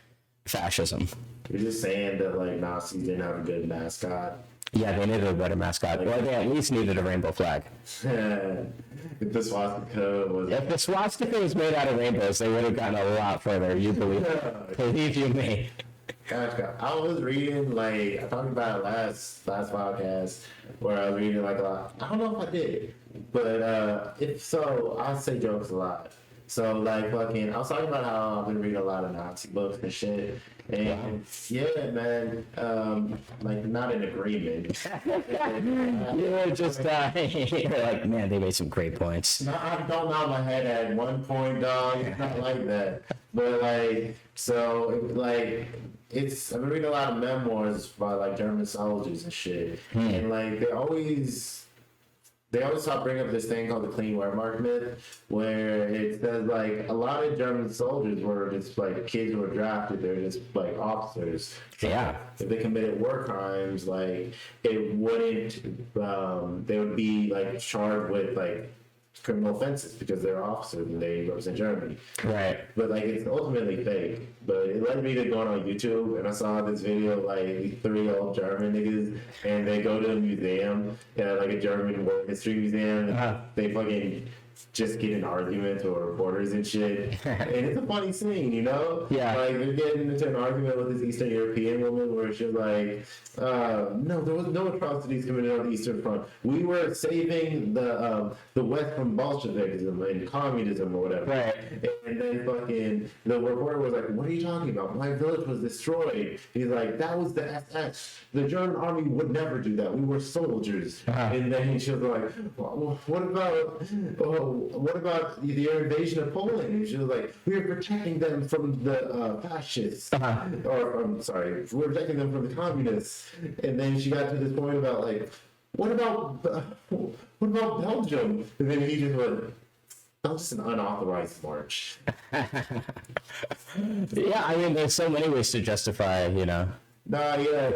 fascism. You're just saying that like Nazis didn't have a good mascot. Yeah, they needed a better mascot. Or they at least needed a rainbow flag. If the swastika was... If the swastika was made out of rainbows, they would have gotten a lot further. You believe you me. Gotcha. I was reading, like, I talked about it last podcast, where I was reading, like, a lot. I don't know if I did, but if so, I say jokes a lot. So, like, fucking, I was talking about how I've been reading a lot of Nazi books and shit. And, yeah, man, like, not in agreement. You're just, you're like, man, they made some great points. No, I don't nod my head at one point, dog. It's not like that. But, like, so, like, I've been reading a lot of memoirs by, like, German soldiers and shit. And, like, they always bring up this thing called the clean Wehrmacht myth, where it says like a lot of German soldiers were just like kids who were drafted. They're just like officers. Yeah. If they committed war crimes, like it wouldn't. They would be like charged with like criminal offenses because they're officers and they represent Germany. Right. But like it's ultimately fake. But it led me to going on YouTube and I saw this video of like 3 old German niggas and they go to a museum, like a German war history museum, and they fucking just get in arguments with reporters and shit. And it's a funny scene, you know? Yeah. Like they're getting into an argument with this Eastern European woman where she's like, no, there was no atrocities committed on the Eastern Front. We were saving the West from Bolshevism and communism or whatever. Right. And then fucking the reporter was like, what are you talking about? My village was destroyed. He's like, that was the SS. The German army would never do that. We were soldiers. And then she was like, well, what about the invasion of Poland? And she was like, we were protecting them from the fascists. Or, I'm sorry, we were protecting them from the communists. And then she got to this point about like, what about Belgium? And then he just went, that was just an unauthorized march. Yeah, I mean, there's so many ways to justify,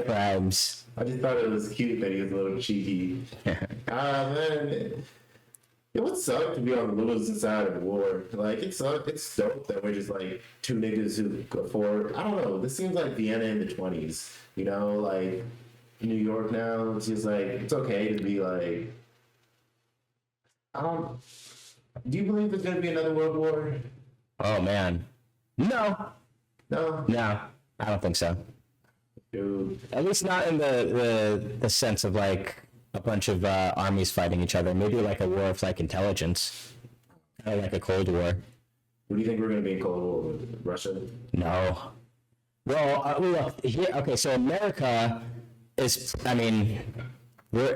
crimes. I just thought it was cute that he was a little cheeky. Man, it would suck to be on the losing side of the war. Like, it sucked. It's dope that we're just like 2 niggas who afford. I don't know. This seems like Vienna in the 20s. Like New York now. It's just like, it's okay to be like, do you believe there's going to be another world war? Oh, man. No, I don't think so. Dude. At least not in the sense of like a bunch of armies fighting each other. Maybe like a war of like intelligence, kind of like a Cold War. What do you think we're going to be in Cold War with Russia? No. Well, look here. Okay, so America is. I mean,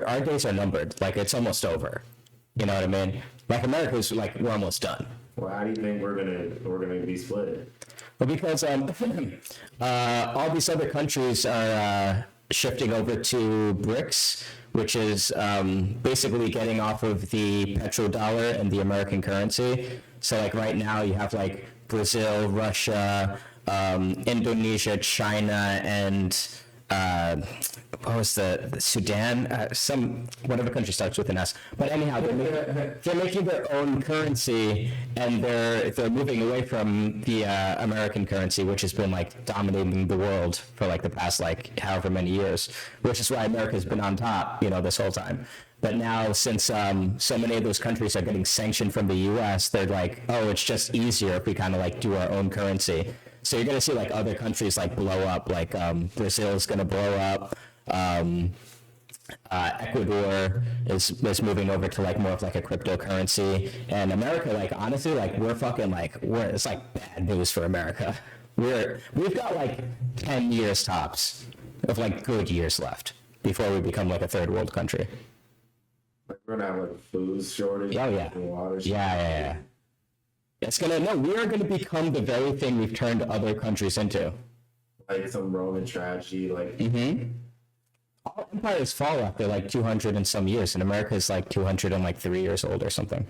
our days are numbered. Like it's almost over. You know what I mean? Like America's like we're almost done. Well, how do you think we're gonna be split? Well, because all these other countries are shifting over to BRICS, which is basically getting off of the petrodollar and the American currency. So like right now you have like Brazil, Russia, Indonesia, China, and what was the Sudan? Whatever country starts with an S. But anyhow, they're making their own currency, and they're moving away from the American currency, which has been like dominating the world for like the past like however many years. Which is why America's been on top, this whole time. But now, since so many of those countries are getting sanctioned from the U.S., they're like, oh, it's just easier if we kind of like do our own currency. So you're gonna see like other countries like blow up, like Brazil is gonna blow up. Ecuador is moving over to like more of like a cryptocurrency, and America, like honestly, like it's like bad news for America. We've got like 10 years tops of like good years left before we become like a third world country. Like we're gonna have like food shortage. Oh yeah. And water shortage. Yeah. We are gonna become the very thing we've turned other countries into. Like some Roman tragedy, like. All empires fall after like 200 and some years, and America is like 203 years old or something.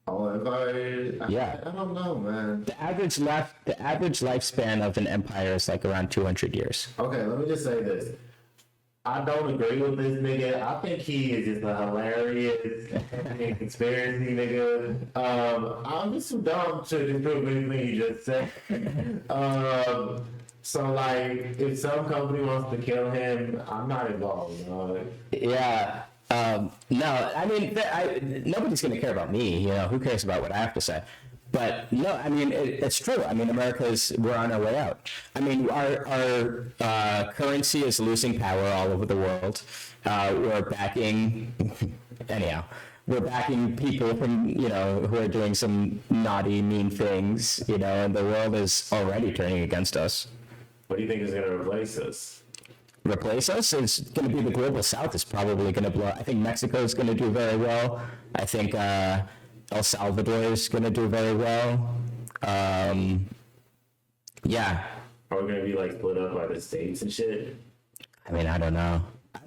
All Like, Yeah. I don't know, man. The average lifespan of an empire is like around 200 years. Okay, let me just say this. I don't agree with this nigga. I think he is just a hilarious fucking conspiracy nigga. I'm just too dumb to disprove anything you just said. So like, if some company wants to kill him, I'm not involved. You know? Yeah. No, I mean, nobody's going to care about me. You know, who cares about what I have to say? But no, I mean, it's true. I mean, we're on our way out. I mean, our currency is losing power all over the world. We're backing, anyhow, we're backing people from, you know, who are doing some naughty, mean things, you know, and the world is already turning against us. What do you think is going to replace us? Replace us? It's going to be the global south is probably going to blow. I think Mexico is going to do very well. I think El Salvador is going to do very well. Yeah. Are we going to be like split up by the states and shit? I mean, I don't know. I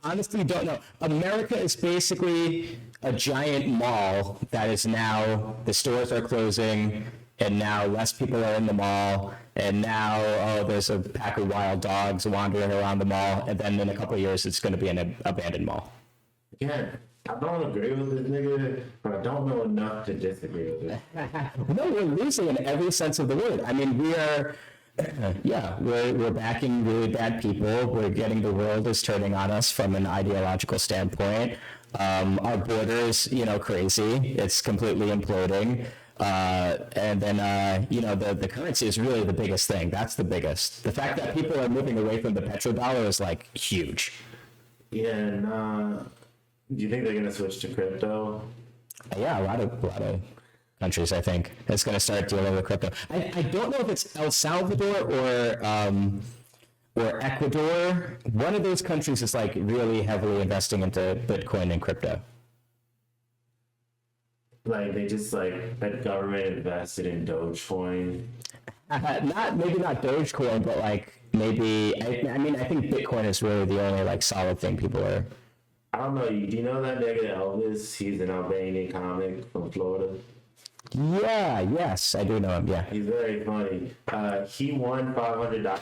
honestly don't know. America is basically a giant mall that is now, the stores are closing, and now less people are in the mall, and now, there's a pack of wild dogs wandering around the mall, and then in a couple of years, it's going to be an abandoned mall. Again, I don't agree with this nigga, but I don't know enough to disagree with it. No, we're losing in every sense of the word. I mean, we are, yeah, we're backing really bad people. We're getting, the world is turning on us from an ideological standpoint. Our border is, you know, crazy. It's completely imploding. And then, you know, the currency is really the biggest thing. That's the biggest. The fact that people are moving away from the petrodollar is like huge. Yeah, and do you think they're gonna switch to crypto? Yeah, a lot of countries, I think, it's going to start dealing with crypto. I don't know if it's El Salvador or Ecuador. One of those countries is like really heavily investing into Bitcoin and crypto. Like they just like the government invested in Dogecoin. Maybe not Dogecoin, but like maybe I mean I think Bitcoin is really the only like solid thing people are. I don't know. Do you know that nigga Elvis? He's an Albanian comic from Florida. Yeah, yes, I do know him. Yeah, He's very funny. He won $500.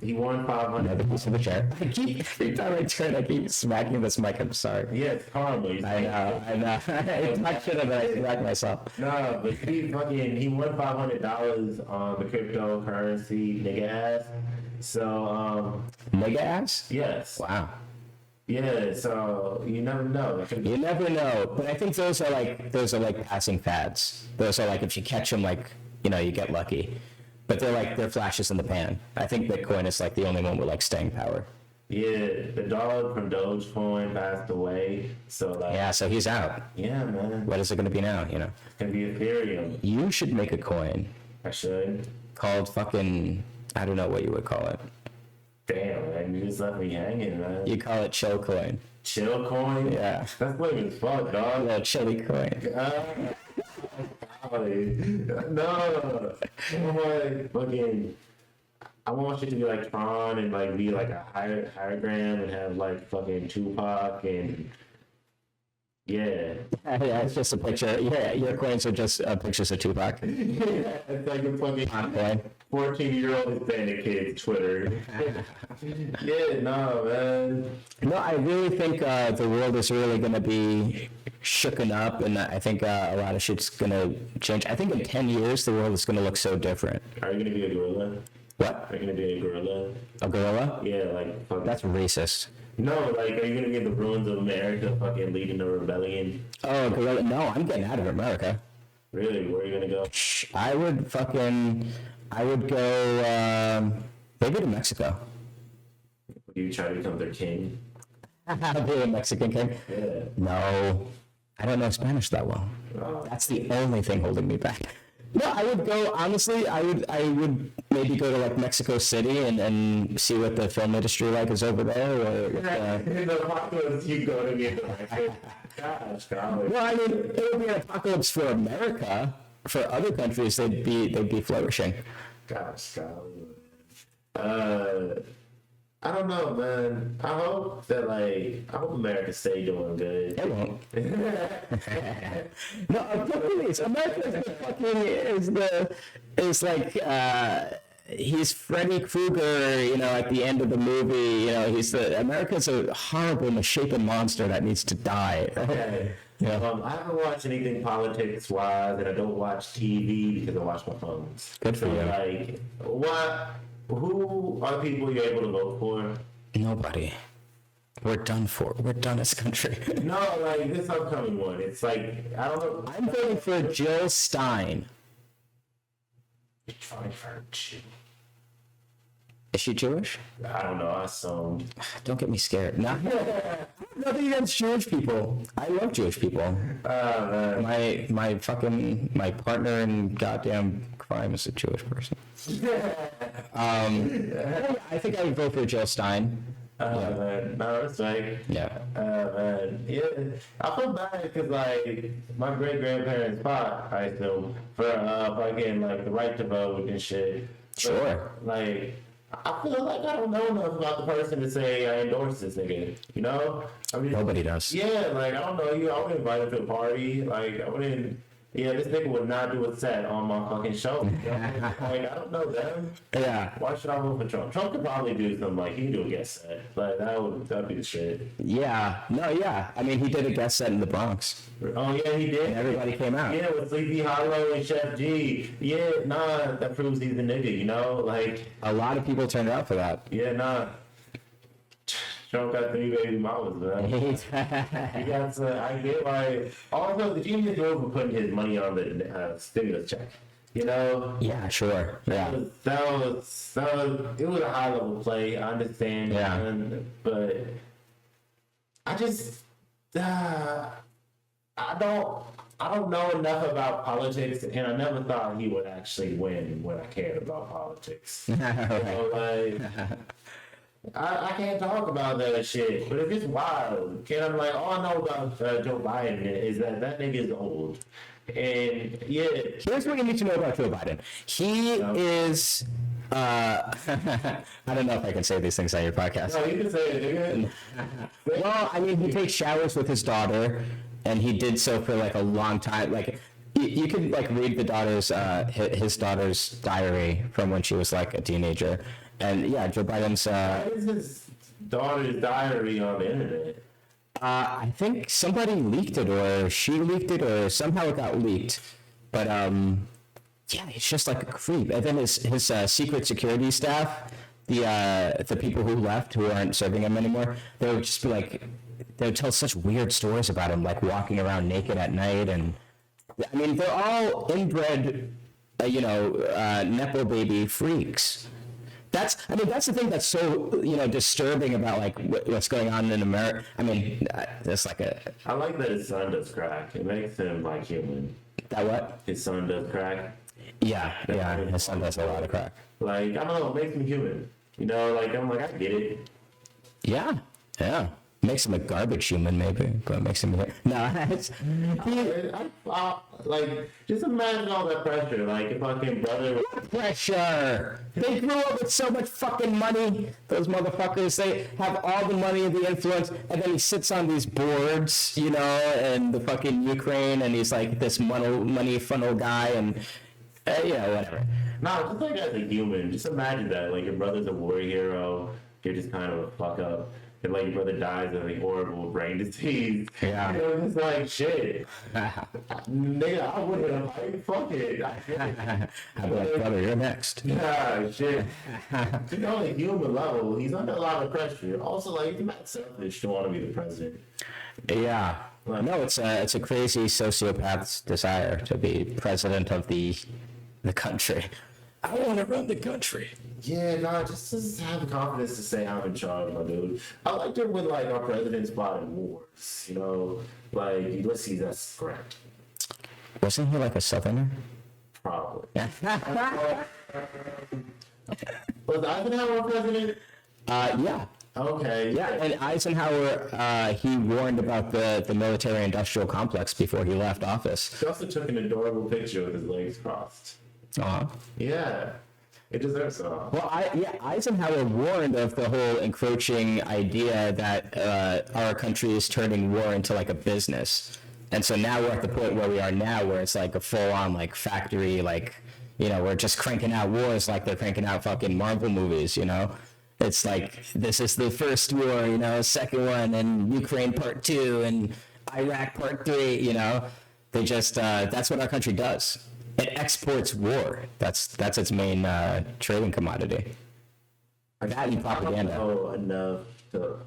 He won $500. another piece of a chair. I keep every time I turn, I keep smacking this mic. I'm sorry. Yeah, it's karma. I know. I talk shit about it. I smack myself. No, but he won $500 on the cryptocurrency nigga ass. So Nigga ass? yes. Wow. Yeah, so you never know. You never know, but I think those are like passing fads. Those are like if you catch them, like, you know, you get lucky. But they're flashes in the pan. I think Bitcoin is like the only one with like staying power. Yeah, the dog from Dogecoin passed away, so like Yeah, so he's out. yeah, man, What is it going to be now? You know, it's gonna be Ethereum. you should make a coin I should. called fucking, I don't know what you would call it. Damn, man, you just left me hanging, man. You call it chill coin. Chill coin? Yeah. That's lame as fuck, dog. No, chili coin. No, I want shit to be like Tron and like be like a hologram and have like fucking Tupac and yeah. Yeah, it's just a picture. Yeah, your coins are just pictures of Tupac. It's like a fucking Coin. 14-year-old Hispanic kid's Twitter. Yeah, no, man. No, I really think the world is really going to be shooken up, and I think a lot of shit's going to change. I think in 10 years, the world is going to look so different. Are you gonna be a gorilla? What? Are you gonna be a gorilla? A gorilla? Yeah, like fucking. That's racist. No, like, are you gonna be in the ruins of America, fucking leading a rebellion? Oh, a gorilla? No, I'm getting out of America. Really? Where are you gonna go? I would go, maybe to Mexico. Do you try to become their king? Be a Mexican king? Yeah. No, I don't know Spanish that well. Oh. That's the only thing holding me back. No, I would go, honestly, I would maybe go to like Mexico City and see what the film industry like is over there. Or, In the apocalypse, you go to get gosh, golly. well, I mean, it would be an apocalypse for America. For other countries, they'd be flourishing. Gosh, golly. I don't know, man. I hope that I hope America stay doing good. It won't. No, please. America is like he's Freddy Krueger, at the end of the movie. America's a horrible, misshapen monster that needs to die. Okay. Yeah. I haven't watched anything politics-wise, and I don't watch TV because I watch my phones. Good for you. Who are the people you're able to vote for? Nobody. We're done for. We're done as a country. No, this upcoming one. It's I don't know. I'm voting for Jill Stein. Is she Jewish? I don't know. I assumed. Don't get me scared. No. Nothing against Jewish people. I love Jewish people. My partner in goddamn crime is a Jewish person. I think I would vote for Jill Stein. Man. No, it's Yeah. Man. Yeah. I feel bad because my great grandparents fought, I assume, for fucking the right to vote and shit. Sure. But, I feel like I don't know enough about the person to say I endorse this nigga. I mean, Nobody does. Yeah, I don't know you. I wouldn't invite him to a party. I wouldn't. Yeah, this nigga would not do a set on my fucking show. I don't know them. Yeah. Why should I vote for Trump? Trump could probably do something he can do a guest set. That'd be the shit. Yeah. No, yeah. I mean, he did a guest set in the Bronx. Oh, yeah, he did. And everybody came out. Yeah, with Sleepy Hollow and Chef G. Yeah, nah, that proves he's a nigga, A lot of people turned out for that. Yeah, nah. Trump got 3 baby mamas, man. He got I get also the genius move for putting his money on the stimulus check. Yeah, sure. Yeah. That was it was a high level play. I understand. Yeah. But I just I don't know enough about politics, and I never thought he would actually win when I cared about politics. I can't talk about that shit, but it's just wild. All I know about Joe Biden is that nigga is old. And yeah. Here's what you need to know about Joe Biden. He is, I don't know if I can say these things on your podcast. No, you can say it, nigga. Well, I mean, he takes showers with his daughter, and he did so for a long time. You can read the his daughter's diary from when she was a teenager. And yeah, Joe Biden's. Why is his daughter's diary on the internet? I think somebody leaked it, or she leaked it, or somehow it got leaked. But yeah, it's just like a creep. And then his secret security staff, the people who left, who aren't serving him anymore, they would just be they would tell such weird stories about him, walking around naked at night, and I mean, they're all inbred, nepo baby freaks. That's the thing that's so, disturbing about, what's going on in America. I mean, there's I like that his son does crack. It makes him, human. That what? His son does crack. Yeah, his son does a lot of crack. I don't know, it makes him human. I'm I get it. Yeah. Makes him a garbage human, maybe, but makes him no. Just imagine all that pressure. Your fucking brother. Pressure. They grew up with so much fucking money. Those motherfuckers. They have all the money and the influence, and then he sits on these boards, and the fucking Ukraine, and he's this money funnel guy, and whatever. No, just as a human, just imagine that. Your brother's a war hero. You're just kind of a fuck up. And your brother dies of a horrible brain disease. Yeah. It's shit. Nigga, I wouldn't have fuck it. I'd be brother, you're next. Yeah, shit. On a human level, he's under a lot of pressure. Also, he's not selfish to want to be the president. Yeah. No, it's a crazy sociopath's desire to be president of the country. I want to run the country. Yeah, just have the confidence to say I'm in charge, my dude. I liked it when our presidents fought in wars. Ulysses S. Grant. Wasn't he a southerner? Probably. Was Eisenhower president? Yeah. Okay. Yeah, and Eisenhower, he warned about the military-industrial complex before he left office. He also took an adorable picture with his legs crossed. Uh-huh. Yeah. It deserves it all. Well, Eisenhower warned of the whole encroaching idea that our country is turning war into like a business, and so now we're at the point where we are now, where it's like a full-on like factory, like we're just cranking out wars like they're cranking out fucking Marvel movies, It's like this is the first war, second one, and Ukraine Part 2, and Iraq Part 3. They just that's what our country does. It exports war. That's its main trading commodity. That and propaganda. I don't know enough to.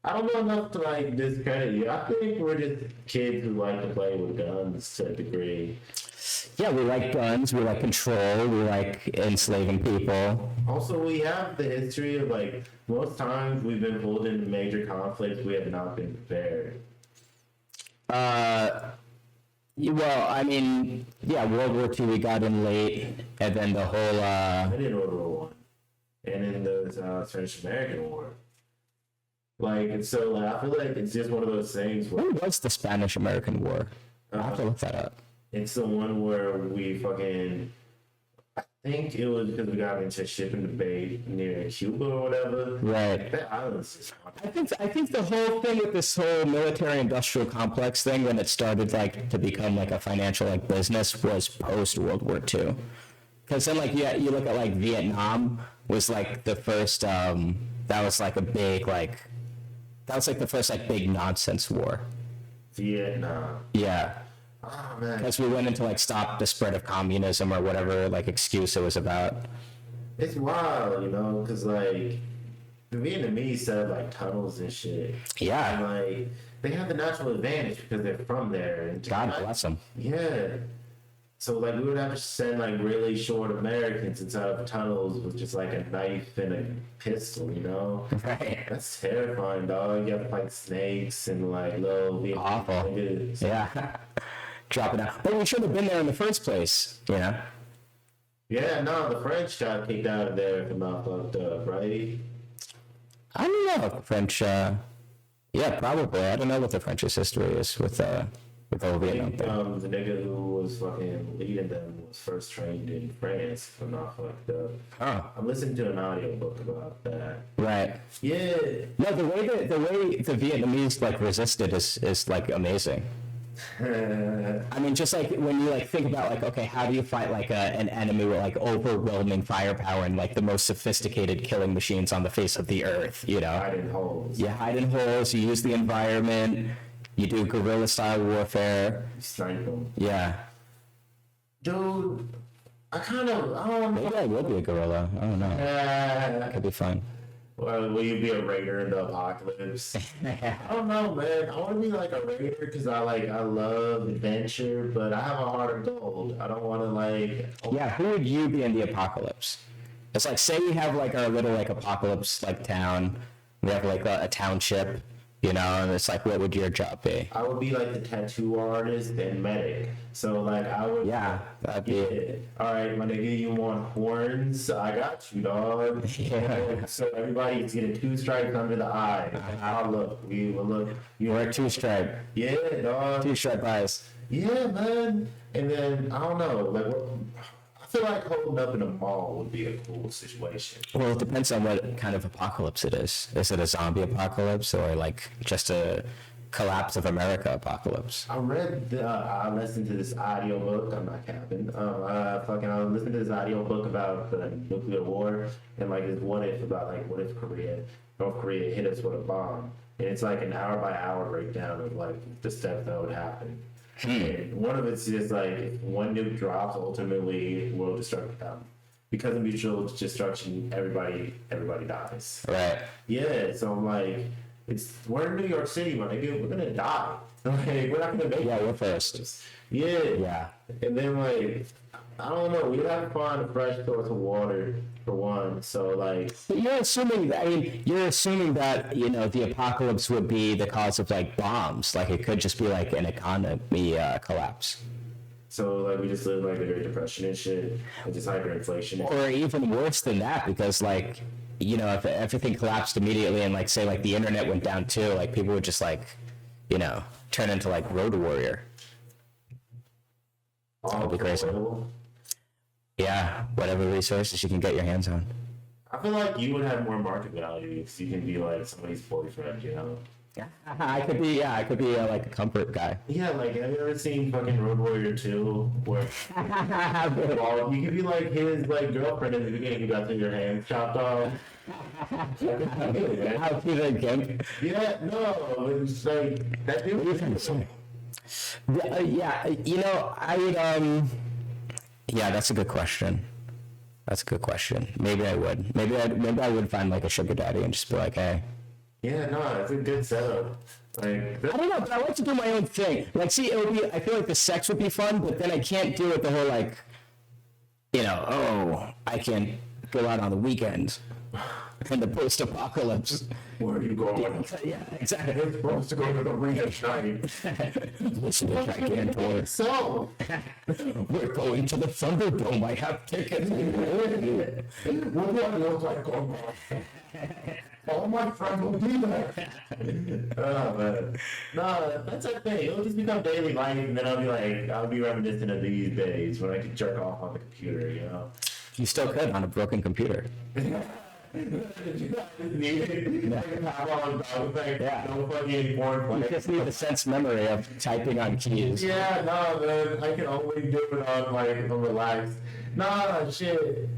I don't know enough to like discredit you. I think we're just kids who like to play with guns to a degree. Yeah, we like guns. We like control. We like enslaving people. Also, we have the history of like most times we've been pulled into major conflicts. We have not been prepared. Well, I mean, yeah, World War II we got in late, and then the whole. And in World War I, and in the Spanish-American War. Like, so like, I feel like it's just one of those things where. When was the Spanish-American War? I have to look that up. It's the one where we fucking. I think it was because we got into shipping debate near Cuba or whatever. Right. That island's just. I think the whole thing with this whole military-industrial complex thing, when it started like to become like a financial like business, was post World War II. Because then like you look at like Vietnam was like the first. That was like a big like. That was like the first like big nonsense war. Vietnam. Yeah. Oh man. Because we went into like stop the spread of communism or whatever like excuse it was about. It's wild, because like the Vietnamese set up like tunnels and shit. Yeah. And like they have the natural advantage because they're from there. And God bless them. Yeah. So like we would have to send like really short Americans inside of tunnels with just like a knife and a pistol, Right. That's terrifying, dog. You have to fight snakes and like little Awful. niggas. Yeah. Drop it out. But we should have been there in the first place, Yeah, no, the French got kicked out of there if I'm not fucked up, right? I don't know. French, yeah, probably. I don't know what the French's history is with old Vietnam thing. The nigga who was fucking leading them was first trained in France, if I'm not fucked up. Huh. I'm listening to an audiobook about that. Right. Yeah. No, the way the Vietnamese like resisted is like amazing. I mean, just like when you like think about like, okay, how do you fight like an enemy with like overwhelming firepower and like the most sophisticated killing machines on the face of the earth, Hide in holes. You hide in holes, you use the environment, you do guerrilla style warfare. You snipe them. Yeah. Dude, I don't know. Maybe I will be a gorilla. I don't know. Could be fun. Well, will you be a raider in the apocalypse? I don't know, man. I want to be like a raider because I love adventure, but I have a heart of gold. I don't want to like. Yeah, who would you be in the apocalypse? It's like, say we have like our little like apocalypse like town. We have like a township, and it's like, what would your job be? I would be like the tattoo artist and medic. So like I would. Yeah, that'd be. Yeah. All right, my nigga, you want horns? I got you, dog. Yeah. So everybody is getting 2 stripes under the eye. I'll look. We will look. We're a 2-stripe. Yeah, dog. 2-stripe eyes. Yeah, man. And then I don't know, like I feel like holding up in a mall would be a cool situation. Well, it depends on what kind of apocalypse it is. Is it a zombie apocalypse or like just a collapse of America apocalypse? I listened to this audio book. I'm not capping. I listened to this audio book about the nuclear war and like this what if North Korea hit us with a bomb, and it's like an hour by hour breakdown of like the steps that would happen. And one of it's just like if one nuke drops, ultimately world destruction comes. Because of mutual destruction, everybody dies. Right. Yeah, so I'm like, we're in New York City, my nigga. We're gonna die. Like, we're not gonna make it. Yeah, we're first. Yeah. Yeah. And then like, I don't know. We'd have to find a fresh source of water for one. So like. But you're assuming that the apocalypse would be the cause of like bombs. Like it could just be like an economy collapse. So like we just live like the Great Depression and shit, and just hyperinflation. Or even worse than that, because like, if everything collapsed immediately and like say like the internet went down too, like people would just like, turn into like Road Warrior. That'd be crazy. Affordable. Yeah, whatever resources you can get your hands on. I feel like you would have more market value if you can be like somebody's boyfriend, you know? I could be like a comfort guy. Yeah, like have you ever seen fucking Road Warrior 2 where well, you could be like his like girlfriend in the beginning, you got your hands chopped off. How be the gimp? Yeah, no, it's like that dude. What are you trying to say? Yeah, you know, I would yeah, that's a good question. That's a good question. Maybe I would. Maybe I would find like a sugar daddy and just be like, hey. Yeah, no, it's a good setup. Like, I don't know, but I like to do my own thing. Like, see, it would be. I feel like the sex would be fun, but then I can't do it the whole like, you know, oh, I can go out on the weekends in the post-apocalypse. where are you going? Yeah, exactly. We're supposed to go to the ranch night. Listen to Gigantor. So, We're going to the Thunderdome. I have tickets. what do I look like going on? All my friends will be there. Oh man. No, that's the thing. It'll just become daily life, and then I'll be reminiscent of these days when I could jerk off on the computer, you know? You still could on a broken computer. Yeah. No fucking porn You just need the sense memory of typing on keys. Yeah, no, man. I can only do it on like a relaxed. Nah, shit.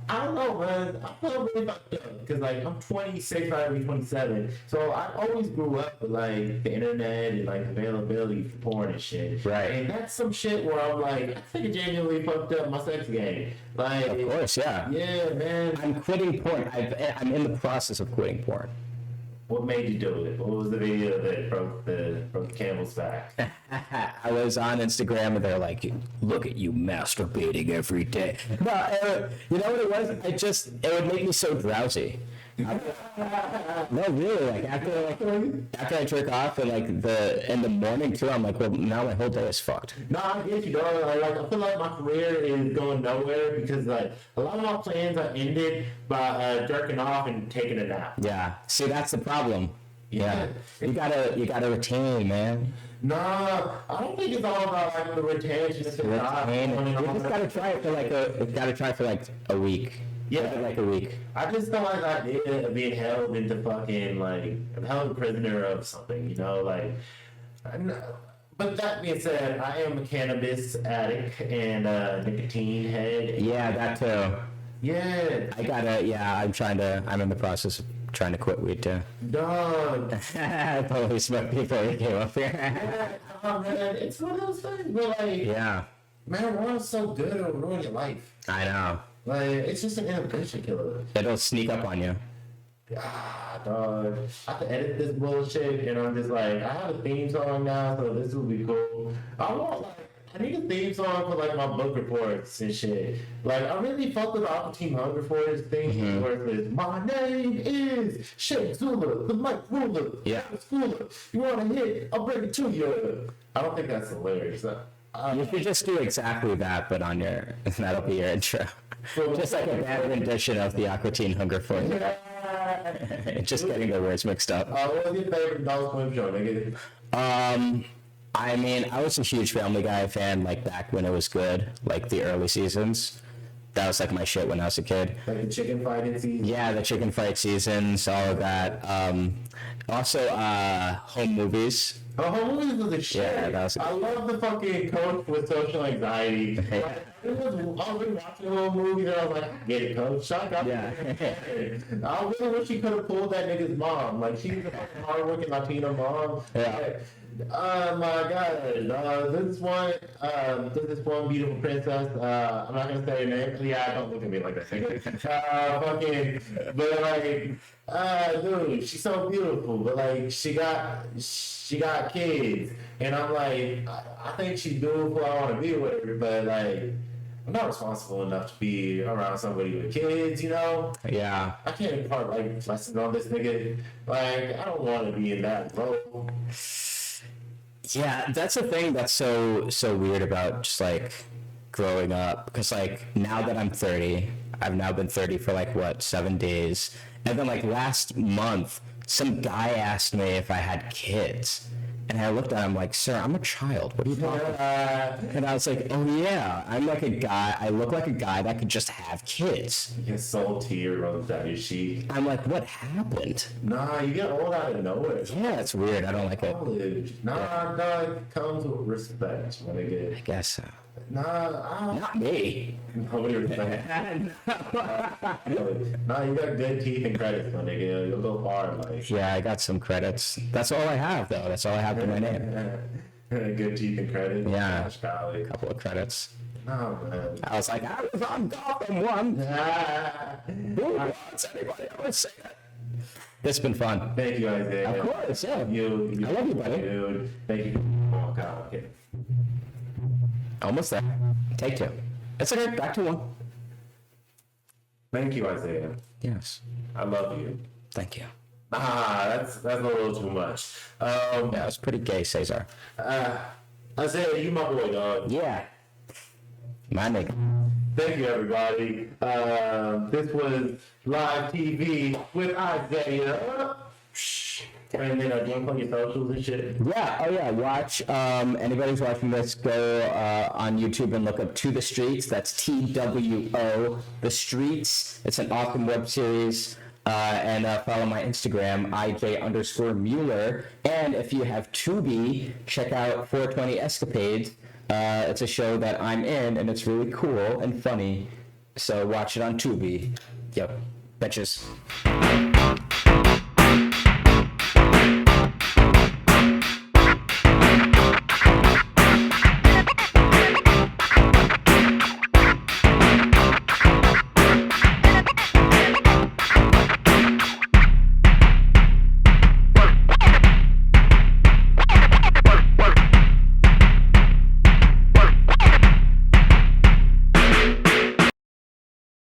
I don't know, man. I feel really fucked up because like I'm 26, about to be 27. So I always grew up with like the internet and like availability for porn and shit. Right. And that's some shit where I'm like, I think it genuinely fucked up my sex game. Like, Of course, yeah. yeah, man. I'm quitting porn. I'm in the process of quitting porn. What made you do it? What was the video that broke the camel's back? I was on Instagram and they're like, look at you masturbating every day. No, you know what it was? It would make me so drowsy. No, really, like after I jerk off and like in the morning too, I'm like, well, now my whole day is fucked. No, I get you, dog. Like, I feel like my career is going nowhere because like a lot of my plans are ended by jerking off and taking a nap. Yeah, see, that's the problem. Yeah, Yeah. you gotta retain, man. Nah, I don't think it's all about like the retention. It's about Retain. You just gotta try it for like a week. Yeah. Give it like a week. I just don't like the idea of being held into fucking like I'm held a prisoner of something, you know, like. But that being said, I am a cannabis addict and nicotine head. Yeah, that too. Yeah. I'm in the process of trying to quit weed too. Dog. I probably smoked before you came up here. Yeah, oh, man, it's one of those things where like, Yeah, marijuana's so good it'll ruin your life. I know. Like, it's just an inhibition killer. It'll sneak up on you. Ah, dog. I have to edit this bullshit, and I'm just like, I have a theme song now, so this will be cool. I need a theme song for like my book reports and shit. Like, I really fuck with the Aqua Team Hunger Force thing, where it says, my name is Sheikh Zula, the Mike Ruler. Yeah. Schooler. You want to hit? I'll bring it to you. I don't think that's hilarious. You should just do exactly that, but on your that'll be your intro. Just like a bad rendition of the Aqua Teen Hunger Force. Just getting the words mixed up. What was your favorite Adult Swim show, nigga? I mean, I was a huge Family Guy fan, like back when it was good, like the early seasons. That was like my shit when I was a kid. Like the chicken fighting season? Yeah, the chicken fight seasons, all of that. Also, home movies. Oh, home movies was a shit. Yeah, that was I love the fucking coach with social anxiety. Like, I was really watching a little movie that I was like, I get it, coach. Shut up. Yeah. I really wish she could have pulled that nigga's mom. Like, she's a fucking hardworking Latino mom. Yeah. Oh my god, this is one beautiful princess. I'm not gonna say her name. Yeah, don't look at me like that. But like, dude, she's so beautiful. But like, she got kids, and I'm like, I think she's beautiful. I want to be with her, but like, I'm not responsible enough to be around somebody with kids, you know? Yeah. I can't impart like lessons on this nigga. Like, I don't want to be in that role. Yeah, that's the thing that's so weird about just like growing up, because like now that I'm 30, I've now been 30 for like what, 7 days, and then like last month some guy asked me if I had kids, And I looked at him like, sir, I'm a child. What are you talking about? And I was like, oh yeah, I'm like a guy. I look like a guy that could just have kids. Your soul tear runs down your cheek. I'm like, what happened? Nah, you get old out of nowhere. Yeah, it's weird. I don't like it. College. Nah, it comes with respect when they I get. guess so. Nah, Not me. nobody respect. Nah, you got good teeth and credits, my nigga. You'll go far in life. Yeah, I got some credits. That's all I have, though. That's all I have to my name. Good teeth and credits. Yeah. Gosh, golly. A couple of credits. Nah, man. I was like, I was on Gotham one. Ah. Who wants anybody else say that? It's been fun. Thank you, Isaiah. Of course, yeah. You I love you, buddy. Dude. Thank you. Oh, God, okay. Almost there. Take two. It's okay. Back to one. Thank you, Isaiah. Yes. I love you. Thank you. That's a little too much. Yeah, it's pretty gay, Cesar. Isaiah, you my boy, dog. Yeah. My nigga. Thank you, everybody. This was live TV with Isaiah. And then, do you want to plug your socials and shit? Yeah, oh yeah, watch, anybody who's watching this, go on YouTube and look up To The Streets. That's TWO, The Streets. It's an awesome web series. And follow my Instagram, IJ_Mueller. And if you have Tubi, check out 420 Escapades. It's a show that I'm in, and it's really cool and funny. So watch it on Tubi. Yep, bitches.